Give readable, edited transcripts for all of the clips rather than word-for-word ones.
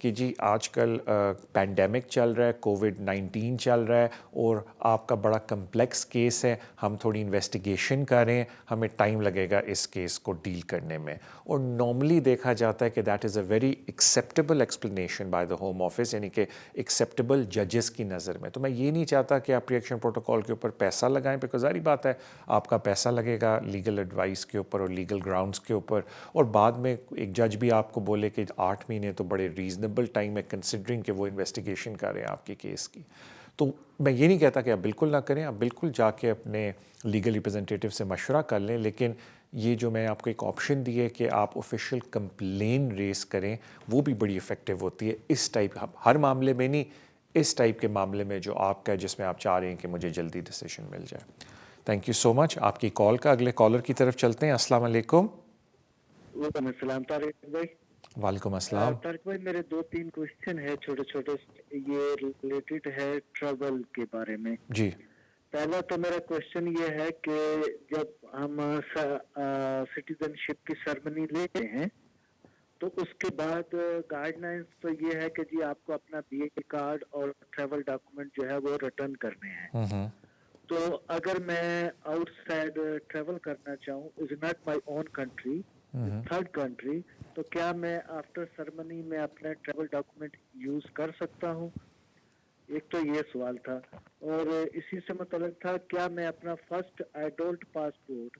کہ جی آج کل پینڈیمک چل رہا ہے, کووڈ-19 چل رہا ہے اور آپ کا بڑا کمپلیکس کیس ہے, ہم تھوڑی انویسٹیگیشن کریں, ہمیں ٹائم لگے گا اس کیس کو ڈیل کرنے میں. اور نارملی دیکھا جاتا ہے کہ that is a very acceptable explanation by the home office, یعنی کہ ایکسیپٹیبل ججز کی نظر میں. تو میں یہ نہیں چاہتا کہ آپ ری ایکشن پروٹوکول کے اوپر پیسہ لگائیں, بیکاز ظاہری بات ہے آپ کا پیسہ لگے گا لیگل ایڈوائس کے اوپر اور لیگل گراؤنڈس کے اوپر, اور بعد میں ایک جج بھی آپ کو بولے کہ 8 مہینے تو بڑے ریزنیبل ٹائم ہے کنسیڈرنگ کہ وہ انویسٹیگیشن کر رہے ہیں آپ کے کیس کی. تو میں یہ نہیں کہتا کہ آپ بالکل نہ کریں, آپ بالکل جا کے اپنے لیگل ریپرزنٹیٹو سے مشورہ کر لیں, لیکن یہ جو میں آپ کو ایک آپشن دی ہے کہ آپ آفیشیل کمپلین ریز کریں, وہ بھی بڑی افیکٹو ہوتی ہے اس ٹائپ, ہر معاملے میں نہیں, اس ٹائپ کے معاملے میں جو آپ کا جس میں آپ چاہ رہے ہیں کہ مجھے جلدی ڈیسیشن مل جائے. تھینک یو سو مچ آپ کی کال کا. اگلے کالر کی طرف چلتے ہیں. السلام علیکم. وعلیکم السلام طارق بھائی. وعلیکم السلام. طارق بھائی میرے 2-3 کوشچن ہے چھوٹے چھوٹے, یہ ریلیٹڈ ہے ٹریول کے بارے میں. جی. پہلا تو میرا کوشچن یہ ہے کہ جب ہم سٹیزن شپ کی سرمنی لیتے ہیں تو اس کے بعد گائیڈ لائنس تو یہ ہے کہ جی آپ کو اپنا بی اے کارڈ اور ٹریول ڈاکومنٹ جو ہے وہ ریٹرن کرنے ہیں. تو اگر میں آؤٹ سائڈ ٹریول کرنا چاہوں, is not my own country, third country, تو کیا میں آفٹر سرمنی میں اپنا ٹریول ڈاکومنٹ یوز کر سکتا ہوں؟ ایک تو یہ سوال تھا. اور اسی سے متعلق تھا, کیا میں اپنا فرسٹ ایڈلٹ پاسپورٹ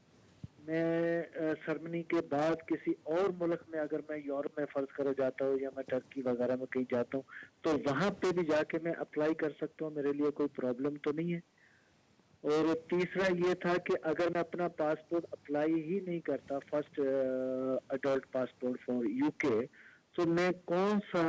میں سرمنی کے بعد کسی اور ملک میں, اگر میں یورپ میں فرض کرو جاتا ہوں یا میں ٹرکی وغیرہ میں کہیں جاتا ہوں, تو وہاں پہ بھی جا کے میں اپلائی کر سکتا ہوں؟ میرے لیے کوئی پرابلم تو نہیں ہے؟ اور تیسرا یہ تھا کہ اگر میں اپنا پاسپورٹ اپلائی ہی نہیں کرتا, first adult passport for you کے, تو میں کون سا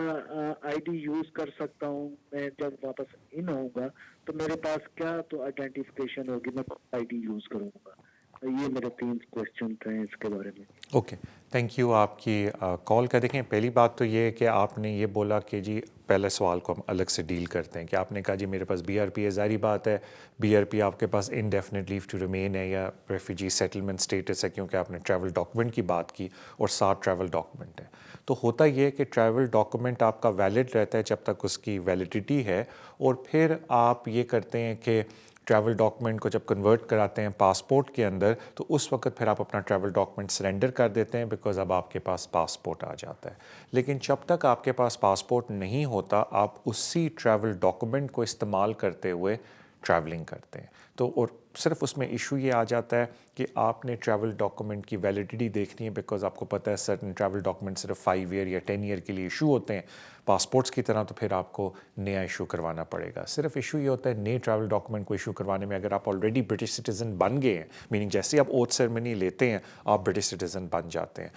آئی ڈی یوز کر سکتا ہوں؟ میں جب واپس ان ہوں گا تو میرے پاس کیا تو آئیڈینٹیفیکیشن ہوگی, میں آئی ڈی یوز کروں گا؟ یہ میرے 3 کوشچن تھے اس کے بارے میں. اوکے, تھینک یو آپ کی کال کا. دیکھیں پہلی بات تو یہ ہے کہ آپ نے یہ بولا کہ جی پہلے سوال کو ہم الگ سے ڈیل کرتے ہیں, کہ آپ نے کہا جی میرے پاس بی آر پی ہے. ظاہری بات ہے بی آر پی آپ کے پاس انڈیفینٹ لیو ٹو ریمین ہے یا ریفیوجی سیٹلمنٹ اسٹیٹس ہے, کیونکہ آپ نے ٹریول ڈاکومنٹ کی بات کی اور ساتھ ٹریول ڈاکومنٹ ہے. تو ہوتا یہ ہے کہ ٹریول ڈاکومنٹ آپ کا ویلڈ رہتا ہے جب تک اس کی ویلیڈیٹی ہے, اور پھر آپ یہ کرتے ہیں کہ ٹریول ڈاکومنٹ کو جب کنورٹ کراتے ہیں پاسپورٹ کے اندر, تو اس وقت پھر آپ اپنا ٹریول ڈاکومنٹ سرنڈر کر دیتے ہیں, بیکاز اب آپ کے پاس پاسپورٹ آ جاتا ہے. لیکن جب تک آپ کے پاس پاسپورٹ نہیں ہوتا, آپ اسی ٹریول ڈاکومنٹ کو استعمال کرتے ہوئے ٹریولنگ کرتے ہیں. تو اور صرف اس میں ایشو یہ آ جاتا ہے کہ آپ نے ٹریول ڈاکومنٹ کی ویلیڈیٹی دیکھنی ہے, بیکاز آپ کو پتہ ہے سرٹن ٹریول ڈاکومنٹ صرف 5 ایئر یا 10 ایئر کے لیے ایشو ہوتے ہیں. پاسپورٹس کی طرح تو پھر آپ کو نیا ایشو کروانا پڑے گا. صرف ایشو یہ ہوتا ہے نئے ٹریول ڈاکومنٹ کو ایشو کروانے میں, اگر آپ آلریڈی برٹش سٹیزن بن گئے ہیں, میننگ جیسے آپ اوتھ سیرمنی لیتے ہیں آپ برٹش سٹیزن بن جاتے ہیں.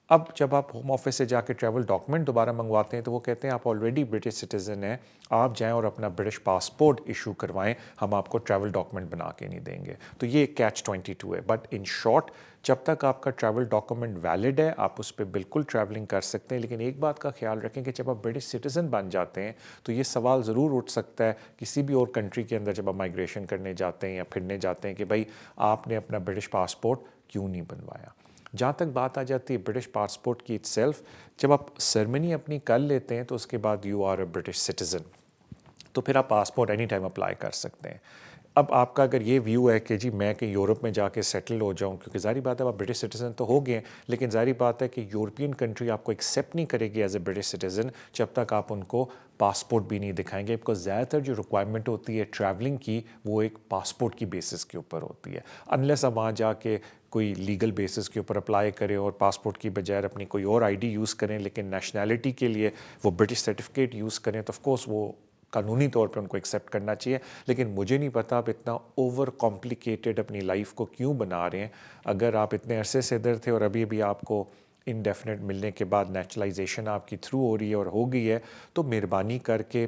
اب جب آپ ہوم آفس سے جا کے ٹریول ڈاکومنٹ دوبارہ منگواتے ہیں تو وہ کہتے ہیں آپ آلریڈی برٹش سٹیزن ہیں, آپ جائیں اور اپنا برٹش پاسپورٹ ایشو کروائیں, ہم آپ کو ٹریول ڈاکومنٹ بنا کے نہیں دیں گے. تو یہ کیچ 22 ہے. بٹ ان شارٹ, جب تک آپ کا ٹریول ڈاکومنٹ ویلڈ ہے آپ اس پہ بالکل ٹریولنگ کر سکتے ہیں. لیکن ایک بات کا خیال رکھیں کہ جب آپ برٹش سٹیزن بن جاتے ہیں تو یہ سوال ضرور اٹھ سکتا ہے کسی بھی اور کنٹری کے اندر جب آپ مائگریشن کرنے جاتے ہیں یا پھرنے جاتے ہیں کہ بھائی آپ نے اپنا برٹش پاسپورٹ کیوں نہیں بنوایا. جہاں تک بات آ جاتی ہے برٹش پاسپورٹ کی اٹ سیلف, جب آپ سرمنی اپنی کر لیتے ہیں تو اس کے بعد you are a British citizen, تو پھر آپ پاسپورٹ اینی ٹائم اپلائی کر سکتے ہیں. اب آپ کا اگر یہ ویو ہے کہ جی میں کہ یورپ میں جا کے سیٹل ہو جاؤں, کیونکہ ظاہری بات ہے آپ برٹش سٹیزن تو ہو گئے ہیں, لیکن ظاہری بات ہے کہ یورپین کنٹری آپ کو ایکسیپٹ نہیں کرے گی ایز اے برٹش سٹیزن جب تک آپ ان کو پاسپورٹ بھی نہیں دکھائیں گے, بیکاز زیادہ تر جو ریکوائرمنٹ ہوتی ہے ٹریولنگ کی وہ ایک پاسپورٹ کی بیسس کے اوپر ہوتی ہے. انلیس آپ وہاں جا کے کوئی لیگل بیسس کے اوپر اپلائی کریں اور پاسپورٹ کی بجائے اپنی کوئی اور آئی ڈی یوز کریں, لیکن نیشنلٹی کے لیے وہ برٹش سرٹیفکیٹ یوز کریں, تو آف کورس وہ قانونی طور پہ ان کو ایکسیپٹ کرنا چاہیے. لیکن مجھے نہیں پتا آپ اتنا اوور کمپلیکیٹڈ اپنی لائف کو کیوں بنا رہے ہیں. اگر آپ اتنے عرصے سے ادھر تھے اور ابھی بھی آپ کو انڈیفینٹ ملنے کے بعد نیچرلائزیشن آپ کی تھرو ہو رہی ہے اور ہو گئی ہے, تو مہربانی کر کے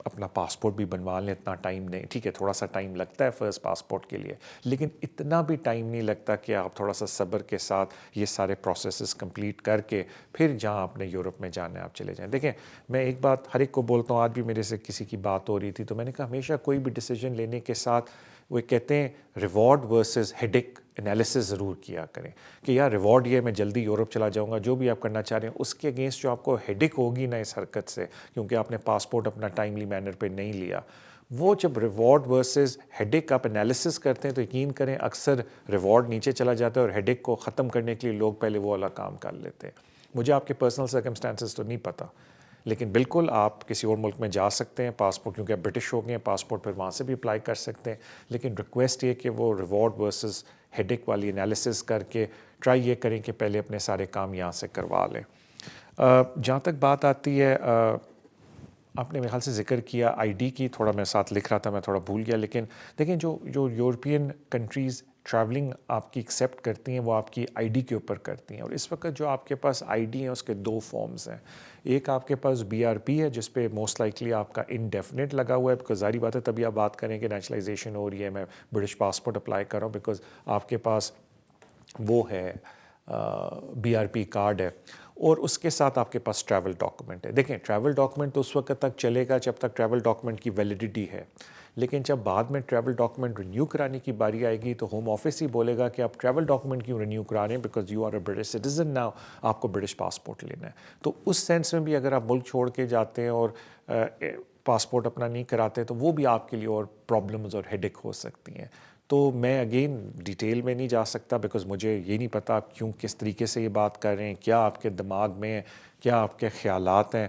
اپنا پاسپورٹ بھی بنوا لیں. اتنا ٹائم نہیں, ٹھیک ہے تھوڑا سا ٹائم لگتا ہے فرسٹ پاسپورٹ کے لیے, لیکن اتنا بھی ٹائم نہیں لگتا کہ آپ تھوڑا سا صبر کے ساتھ یہ سارے پروسیسز کمپلیٹ کر کے پھر جہاں آپ نے یورپ میں جانا ہے آپ چلے جائیں. دیکھیں میں ایک بات ہر ایک کو بولتا ہوں, آج بھی میرے سے کسی کی بات ہو رہی تھی تو میں نے کہا ہمیشہ کوئی بھی ڈیسیجن لینے کے ساتھ وہ کہتے ہیں ریوارڈ ورسز ہیڈک انالیسس ضرور کیا کریں کہ یار ریوارڈ یہ میں جلدی یورپ چلا جاؤں گا، جو بھی آپ کرنا چاہ رہے ہیں اس کے اگینسٹ جو آپ کو ہیڈک ہوگی نا اس حرکت سے، کیونکہ آپ نے پاسپورٹ اپنا ٹائملی مینر پہ نہیں لیا، وہ جب ریوارڈ ورسز ہیڈک آپ انالیسس کرتے ہیں تو یقین کریں اکثر ریوارڈ نیچے چلا جاتا ہے اور ہیڈک کو ختم کرنے کے لیے لوگ پہلے وہ والا کام کر لیتے ہیں۔ مجھے آپ کے پرسنل سرکمسٹانسز تو نہیں پتہ، لیکن بالکل آپ کسی اور ملک میں جا سکتے ہیں، پاسپورٹ کیونکہ آپ برٹش ہو گئے ہیں، پاسپورٹ پھر وہاں سے بھی اپلائی کر سکتے ہیں، لیکن ریکویسٹ یہ کہ وہ ریوارڈ ورسز ہیڈک والی انالیسس کر کے ٹرائی یہ کریں کہ پہلے اپنے سارے کام یہاں سے کروا لیں۔ جہاں تک بات آتی ہے، آپ نے میرے خیال سے ذکر کیا آئی ڈی کی، تھوڑا میں ساتھ لکھ رہا تھا میں تھوڑا بھول گیا، لیکن دیکھیں جو یورپین کنٹریز ٹریولنگ آپ کی ایکسیپٹ کرتی ہیں وہ آپ کی آئی ڈی کے اوپر کرتی ہیں، اور اس وقت جو آپ کے پاس آئی ڈی ہیں اس کے دو فارمز ہیں، ایک آپ کے پاس بی آر پی ہے جس پہ موسٹ لائکلی آپ کا انڈیفینٹ لگا ہوا ہے، بیکاز ظاہری بات ہے تبھی آپ بات کریں کہ نیشنلائزیشن ہو رہی ہے، میں برٹش پاسپورٹ اپلائی کر رہا ہوں، بیکاز آپ کے پاس وہ ہے بی آر پی کارڈ ہے، اور اس کے ساتھ آپ کے پاس ٹریول ڈاکومنٹ ہے۔ دیکھیں ٹریول ڈاکومنٹ تو اس وقت تک چلے گا جب تک ٹریول ڈاکومنٹ کی ویلیڈیٹی ہے، لیکن جب بعد میں ٹریول ڈاکومنٹ رینیو کرانے کی باری آئے گی تو ہوم آفس ہی بولے گا کہ آپ ٹریول ڈاکومنٹ کیوں رینیو کرا رہے ہیں، because you are a British citizen now, آپ کو برٹش پاسپورٹ لینا ہے۔ تو اس سینس میں بھی اگر آپ ملک چھوڑ کے جاتے ہیں اور پاسپورٹ اپنا نہیں کراتے تو وہ بھی آپ کے لیے اور پرابلمز اور ہیڈک ہو سکتی ہیں۔ تو میں اگین ڈیٹیل میں نہیں جا سکتا بیکاز مجھے یہ نہیں پتا آپ کیوں کس طریقے سے یہ بات کر رہے ہیں، کیا آپ کے دماغ میں ہے، کیا آپ کے خیالات ہیں،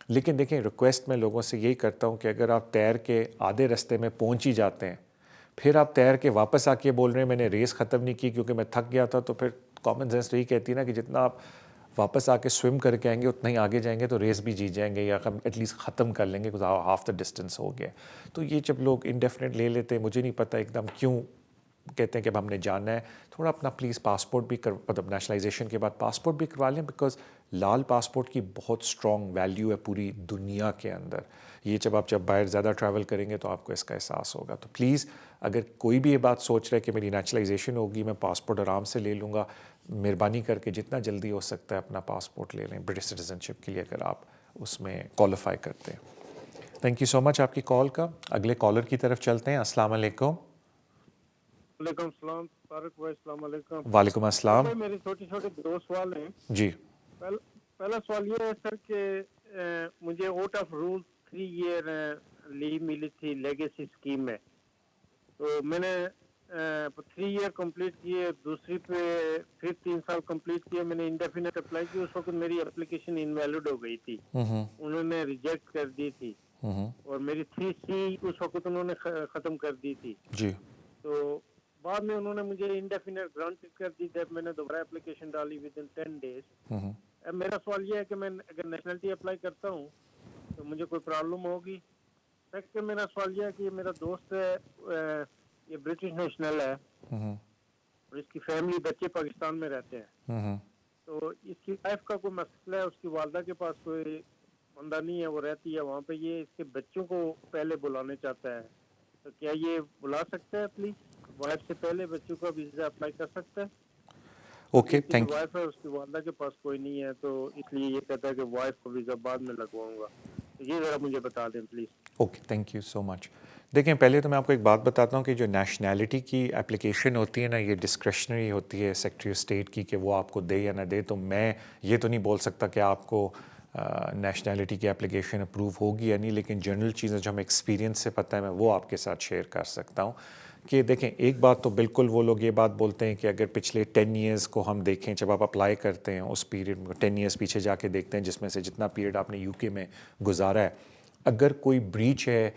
لیکن دیکھیں ریکویسٹ میں لوگوں سے یہی کرتا ہوں کہ اگر آپ تیر کے آدھے رستے میں پہنچ ہی جاتے ہیں، پھر آپ تیر کے واپس آ کے بول رہے ہیں میں نے ریس ختم نہیں کی کیونکہ میں تھک گیا تھا، تو پھر کامن سینس تو یہی کہتی ہے نا کہ جتنا آپ واپس آ کے سوئم کر کے آئیں گے اتنا ہی آگے جائیں گے تو ریس بھی جیت جائیں گے یا ایٹ لیسٹ ختم کر لیں گے، ہاف دا ڈسٹینس ہو گیا۔ تو یہ جب لوگ انڈیفینٹ لے لیتے ہیں، مجھے نہیں پتہ ایک دم کیوں کہتے ہیں کہ اب ہم نے جانا ہے، تھوڑا اپنا پلیز پاسپورٹ بھی مطلب نیشنلائزیشن کے بعد پاسپورٹ بھی کروا لیں، بیکاز لال پاسپورٹ کی بہت اسٹرانگ ویلیو ہے پوری دنیا کے اندر۔ یہ جب باہر زیادہ ٹریول کریں گے تو آپ کو اس کا احساس ہوگا۔ تو پلیز اگر کوئی بھی یہ بات سوچ رہا ہے کہ میری نیشنلائزیشن ہوگی میں پاسپورٹ آرام سے لے لوں گا، مہربانی کر کے جتنا جلدی ہو سکتا ہے اپنا پاسپورٹ لے لیں برٹش سٹیزن شپ کے لیے اگر آپ اس میں کوالیفائی کرتے ہیں۔ تھینک یو سو مچ آپ کی کال کا۔ اگلے کالر کی طرف چلتے ہیں۔ السلام علیکم۔ وعلیکم السلام طارق بھائی، السلام علیکم۔ وعلیکم السلام۔ میرے چھوٹے دو سوال ہیں۔ جی پہلا سوال یہ ہے سر کہ مجھے آؤٹ آف رول 3 ایئر لیو ملی تھی لیگیسی اسکیم میں، تو میں نے 3 ایئر کمپلیٹ کیے، دوسری پہ پھر 3 سال کمپلیٹ کیے، میں نے انڈیفینٹ اپلائی کی، اس وقت میری اپلیکیشن انویلڈ ہو گئی تھی، انہوں نے ریجیکٹ کر دی تھی، اور میری 3C اس وقت انہوں نے ختم کر دی تھی۔ جی تو بعد میں انہوں نے مجھے انڈیفینٹ گرانٹ کر دی، جب میں نے دوبارہ اپلیکیشن ڈالی ود ان 10 days۔ اب میرا سوال یہ ہے کہ میں اگر نیشنلٹی اپلائی کرتا ہوں تو مجھے کوئی پرابلم ہوگی؟ سیکنڈ میرا سوال یہ ہے کہ میرا دوست ہے، یہ برٹش نیشنل ہے اور اس کی فیملی بچے پاکستان میں رہتے ہیں، تو اس کی وائف کا کوئی مسئلہ ہے، اس کی والدہ کے پاس کوئی بندہ نہیں ہے، وہ رہتی ہے وہاں پہ، یہ اس کے بچوں کو پہلے بلانے چاہتا ہے، تو کیا یہ بلا سکتا ہے پلیز؟ وائف سے پہلے بچوں کا ویزا اپلائی کر سکتا ہے؟ Okay thank you. وائف ہے اس کی والدہ کے پاس کوئی نہیں ہے، تو اس لیے یہ کہتا ہے کہ وائف کو ویزا بعد میں لگواؤں گا، یہ ذرا مجھے بتا دیں please. Okay thank you so much. دیکھیں پہلے تو میں آپ کو ایک بات بتاتا ہوں کہ جو نیشنلٹی کی اپلیکیشن ہوتی ہے نا، یہ ڈسکریشنری ہوتی ہے سیکرٹری آف اسٹیٹ کی کہ وہ آپ کو دے یا نہ دے، تو میں یہ تو نہیں بول سکتا کہ آپ کو نیشنلٹی کی اپلیکیشن اپروو ہوگی یا نہیں، لیکن جنرل چیزیں جو ہمیں ایکسپیرینس سے پتہ ہے میں وہ آپ کے ساتھ شیئر کر سکتا ہوں کہ دیکھیں ایک بات تو بالکل وہ لوگ یہ بات بولتے ہیں کہ اگر پچھلے 10 ایئرز کو ہم دیکھیں، جب آپ اپلائی کرتے ہیں اس پیریڈ میں 10 ایئرز پیچھے جا کے دیکھتے ہیں جس میں سے جتنا پیریڈ آپ نے یو کے میں گزارا ہے، اگر کوئی بریچ ہے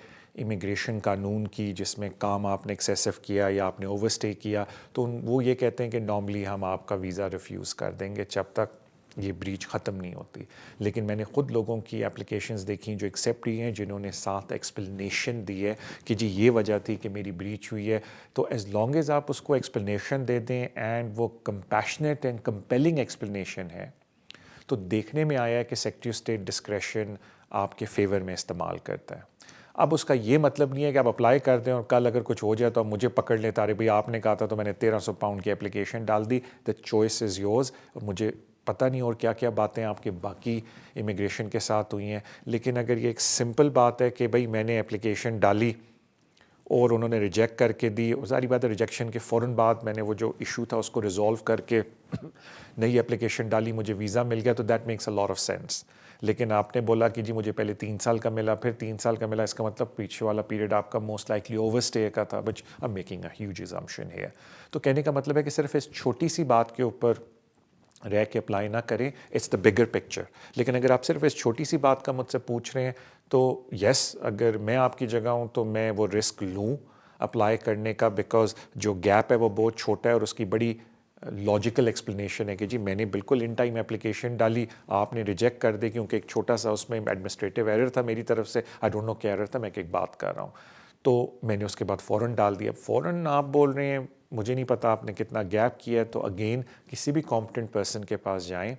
امیگریشن قانون کی جس میں کام آپ نے ایکسیسو کیا یا آپ نے اوور اسٹے کیا، تو وہ یہ کہتے ہیں کہ نارملی ہم آپ کا ویزا ریفیوز کر دیں گے جب تک یہ بریچ ختم نہیں ہوتی۔ لیکن میں نے خود لوگوں کی اپلیکیشنز دیکھی جو ایکسیپٹ ہوئی ہیں، جنہوں نے ساتھ ایکسپلینیشن دی ہے کہ جی یہ وجہ تھی کہ میری بریچ ہوئی ہے، تو ایز لانگ ایز آپ اس کو ایکسپلینیشن دے دیں اینڈ وہ کمپیشنیٹ اینڈ کمپیلنگ ایکسپلینیشن ہے، تو دیکھنے میں آیا ہے کہ سیکرٹری آف اسٹیٹ ڈسکریشن آپ کے فیور میں استعمال کرتا ہے۔ اب اس کا یہ مطلب نہیں ہے کہ آپ اپلائی کر دیں اور کل اگر کچھ ہو جائے تو آپ مجھے پکڑ لیں، طارق بھائی آپ نے کہا تھا تو میں نے 1300 پاؤنڈ کی اپلیکیشن ڈال دی، دا چوائس از یورز۔ مجھے پتہ نہیں اور کیا کیا باتیں آپ کے باقی امیگریشن کے ساتھ ہوئی ہیں، لیکن اگر یہ ایک سمپل بات ہے کہ بھائی میں نے اپلیکیشن ڈالی اور انہوں نے ریجیکٹ کر کے دی. ظاہری بات ہے ریجیکشن کے فوراً بعد میں نے وہ جو ایشو تھا اس کو ریزولو کر کے نئی اپلیکیشن ڈالی, مجھے ویزا مل گیا, تو that makes a lot of sense. لیکن آپ نے بولا کہ جی مجھے پہلے 3 سال کا ملا, پھر 3 سال کا ملا, اس کا مطلب پیچھے والا پیریڈ آپ کا موسٹ لائکلی اوور اسٹے کا تھا, but I am making a huge assumption here. تو کہنے کا مطلب ہے کہ صرف اس چھوٹی سی بات کے اوپر رہ کے اپلائی نہ کریں, اٹس دا بگر پکچر. لیکن اگر آپ صرف اس چھوٹی سی بات کا مجھ سے پوچھ رہے ہیں تو یس, اگر میں آپ کی جگہ ہوں تو میں وہ رسک لوں اپلائی کرنے کا, بیکاز جو گیپ ہے وہ بہت چھوٹا ہے, اور اس کی بڑی لاجیکل ایکسپلینیشن ہے کہ جی میں نے بالکل ان ٹائم اپلیکیشن ڈالی, آپ نے ریجیکٹ کر دی کیونکہ ایک چھوٹا سا اس میں ایڈمنسٹریٹو ایرر تھا میری طرف سے, آئی ڈونٹ نو کیا ایرر تھا, میں ایک بات کر رہا ہوں, تو میں نے اس کے بعد فوراً ڈال دیا. فوراً آپ بول رہے ہیں, مجھے نہیں پتا آپ نے کتنا گیپ کیا ہے, تو اگین کسی بھی کمپٹنٹ پرسن کے پاس جائیں,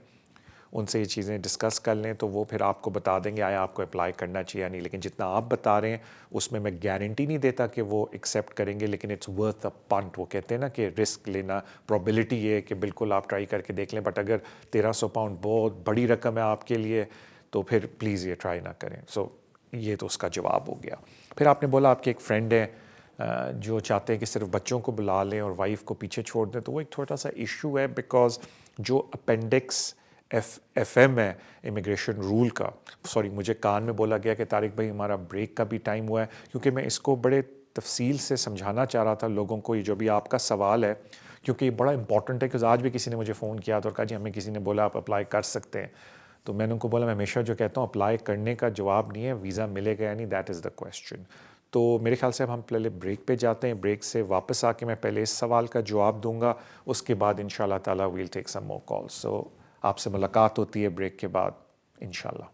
ان سے یہ چیزیں ڈسکس کر لیں, تو وہ پھر آپ کو بتا دیں گے آیا آپ کو اپلائی کرنا چاہیے یا نہیں. لیکن جتنا آپ بتا رہے ہیں اس میں گارنٹی نہیں دیتا کہ وہ ایکسیپٹ کریں گے, لیکن اٹس ورتھ اے پنٹ. وہ کہتے ہیں نا کہ رسک لینا, پرابیلٹی یہ ہے کہ بالکل آپ ٹرائی کر کے دیکھ لیں, بٹ اگر 1300 پاؤنڈ بہت بڑی رقم ہے آپ کے لیے تو پھر پلیز یہ ٹرائی نہ کریں. سو یہ تو اس کا جواب ہو گیا. پھر آپ نے بولا آپ کے ایک فرینڈ ہے جو چاہتے ہیں کہ صرف بچوں کو بلا لیں اور وائف کو پیچھے چھوڑ دیں, تو وہ ایک تھوڑا سا ایشو ہے, بیکاز جو اپینڈکس ایف ایم ہے امیگریشن رول کا, سوری مجھے کان میں بولا گیا کہ طارق بھائی ہمارا بریک کا بھی ٹائم ہوا ہے, کیونکہ میں اس کو بڑے تفصیل سے سمجھانا چاہ رہا تھا لوگوں کو, یہ جو بھی آپ کا سوال ہے, کیونکہ یہ بڑا امپورٹنٹ ہے. کہ آج بھی کسی نے مجھے فون کیا تو کہا جی ہمیں کسی نے بولا آپ اپلائی کر سکتے ہیں, تو میں نے ان کو بولا میں ہمیشہ جو کہتا ہوں اپلائی کرنے کا جواب نہیں ہے ویزا ملے گا یا نہیں, دیٹ از دا کویسچن. تو میرے خیال سے اب ہم پہلے بریک پہ جاتے ہیں, بریک سے واپس آ کے میں پہلے اس سوال کا جواب دوں گا, اس کے بعد ان شاء اللہ تعالیٰ ویل ٹیک سم مور کال. سو آپ سے ملاقات ہوتی ہے بریک کے بعد ان شاء اللہ.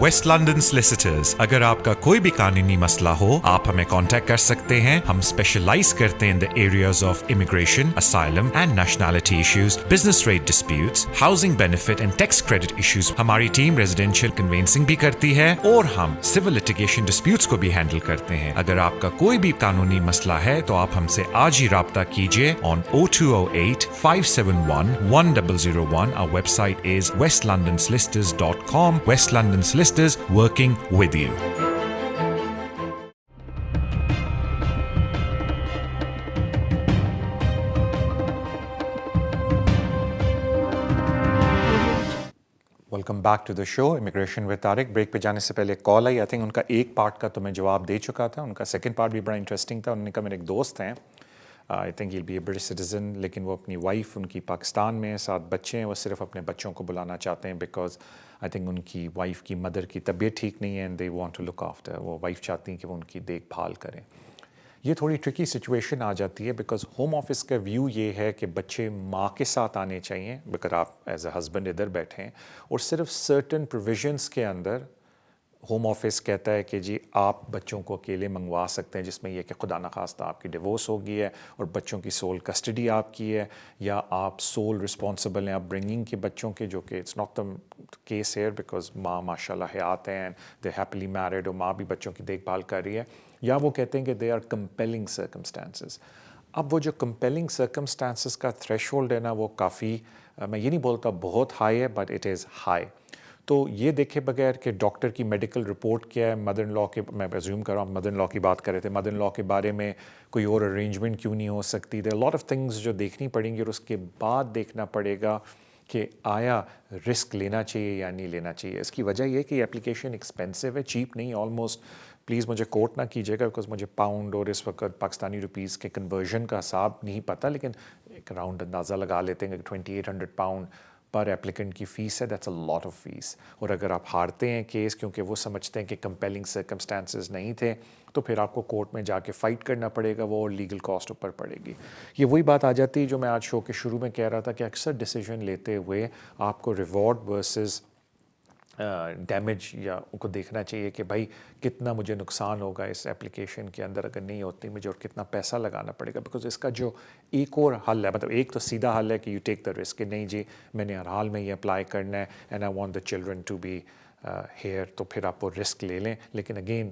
ویسٹ لنڈن سلیسیٹرز, اگر آپ کا کوئی بھی قانونی مسئلہ ہو آپ ہمیں کانٹیکٹ کر سکتے ہیں. ہم اسپیشلائز کرتے ہیں in the areas of immigration, asylum and nationality issues, business rate disputes, housing benefit and tax credit issues. ہماری ٹیم ریزیڈینشیل کنوینسنگ بھی کرتی ہے اور ہم سول لٹیگیشن ڈسپیوٹس کو بھی ہینڈل کرتے ہیں. اگر آپ کا کوئی بھی قانونی مسئلہ ہے تو آپ ہم سے آج ہی رابطہ کیجیے on 0208 571 1001. Our website is westlondonsolicitors.com. West London Solicitors, working with you. Welcome back to the show immigration with Tariq. Break پہ جانے سے پہلے کال آئی, آئی تھنک ان کا ایک پارٹ کا تو میں جواب دے چکا تھا, ان کا سیکنڈ پارٹ بھی بڑا انٹرسٹنگ تھا. انہوں نے کہا میرے ایک دوست ہیں, I think he'll be a British citizen, لیکن وہ اپنی وائف ان کی پاکستان میں 7 بچے ہیں, وہ صرف اپنے بچوں کو بلانا چاہتے ہیں بیکاز آئی تھنک ان کی وائف کی مدر کی طبیعت ٹھیک نہیں ہے and they want to look after. وہ وائف چاہتی ہیں کہ وہ ان کی دیکھ بھال کریں. یہ تھوڑی ٹرکی سچویشن آ جاتی ہے بیکاز ہوم آفس کا ویو یہ ہے کہ بچے ماں کے ساتھ آنے چاہیے, بیکاز آپ ایز اے ہسبینڈ ادھر بیٹھے ہیں, اور صرف سرٹن پروویژنس کے اندر ہوم آفس کہتا ہے کہ جی آپ بچوں کو اکیلے منگوا سکتے ہیں, جس میں یہ کہ خدا نخواستہ آپ کی ڈیورس ہو گئی ہے اور بچوں کی سول کسٹڈی آپ کی ہے, یا آپ سول رسپانسبل ہیں آپ برنگنگ کے بچوں کے, جو کہ it's not the case here because ماں ماشاء اللہ حیات ہیں, دے ہیپیلی میرڈ, اور ماں بھی بچوں کی دیکھ بھال کر رہی ہے, یا وہ کہتے ہیں کہ دے آر کمپیلنگ سرکمسٹانسز. اب وہ جو کمپیلنگ سرکمسٹانسز کا تھریش ہولڈ ہے نا, وہ کافی, میں یہ نہیں بولتا بہت ہائی ہے, بٹ اٹ از ہائی. تو یہ دیکھے بغیر کہ ڈاکٹر کی میڈیکل رپورٹ کیا ہے, مدر ان لا کے, میں ایزیوم کر رہا ہوں مدر ان لا کی بات کر رہے تھے, مدر ان لا کے بارے میں کوئی اور ارینجمنٹ کیوں نہیں ہو سکتی, دیر لاٹ آف تھنگز جو دیکھنی پڑیں گی, اور اس کے بعد دیکھنا پڑے گا کہ آیا رسک لینا چاہیے یا نہیں لینا چاہیے. اس کی وجہ یہ کہ یہ اپلیکیشن ایکسپینسو ہے, چیپ نہیں, آلموسٹ, پلیز مجھے کوٹ نہ کیجیے گا بیکاز مجھے پاؤنڈ اور اس وقت پاکستانی روپیز کے کنورژن کا حساب نہیں پتہ, لیکن ایک راؤنڈ اندازہ لگا لیتے ہیں کہ 2800 پاؤنڈ پر ایپلیکنٹ کی فیس ہے. That's a lot of fees. اور اگر آپ ہارتے ہیں کیس کیونکہ وہ سمجھتے ہیں کہ کمپیلنگ سرکمسٹانسز نہیں تھے, تو پھر آپ کو کورٹ میں جا کے فائٹ کرنا پڑے گا, وہ اور لیگل کاسٹ اوپر پڑے گی. یہ وہی بات آ جاتی ہے جو میں آج شو کے شروع میں کہہ رہا تھا کہ اکثر ڈیسیجن لیتے ہوئے آپ کو ریوارڈ ورسز ڈیمیج یا کو دیکھنا چاہیے کہ بھائی کتنا مجھے نقصان ہوگا اس ایپلیکیشن کے اندر اگر نہیں ہوتی مجھے, اور کتنا پیسہ لگانا پڑے گا. بیکاز اس کا جو ایک اور حل ہے, مطلب ایک تو سیدھا حل ہے کہ یو ٹیک دا رسک کہ نہیں جی میں نے ہر حال میں یہ اپلائی کرنا ہے and I want the children to be here, تو پھر آپ وہ رسک لے لیں. لیکن اگین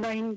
19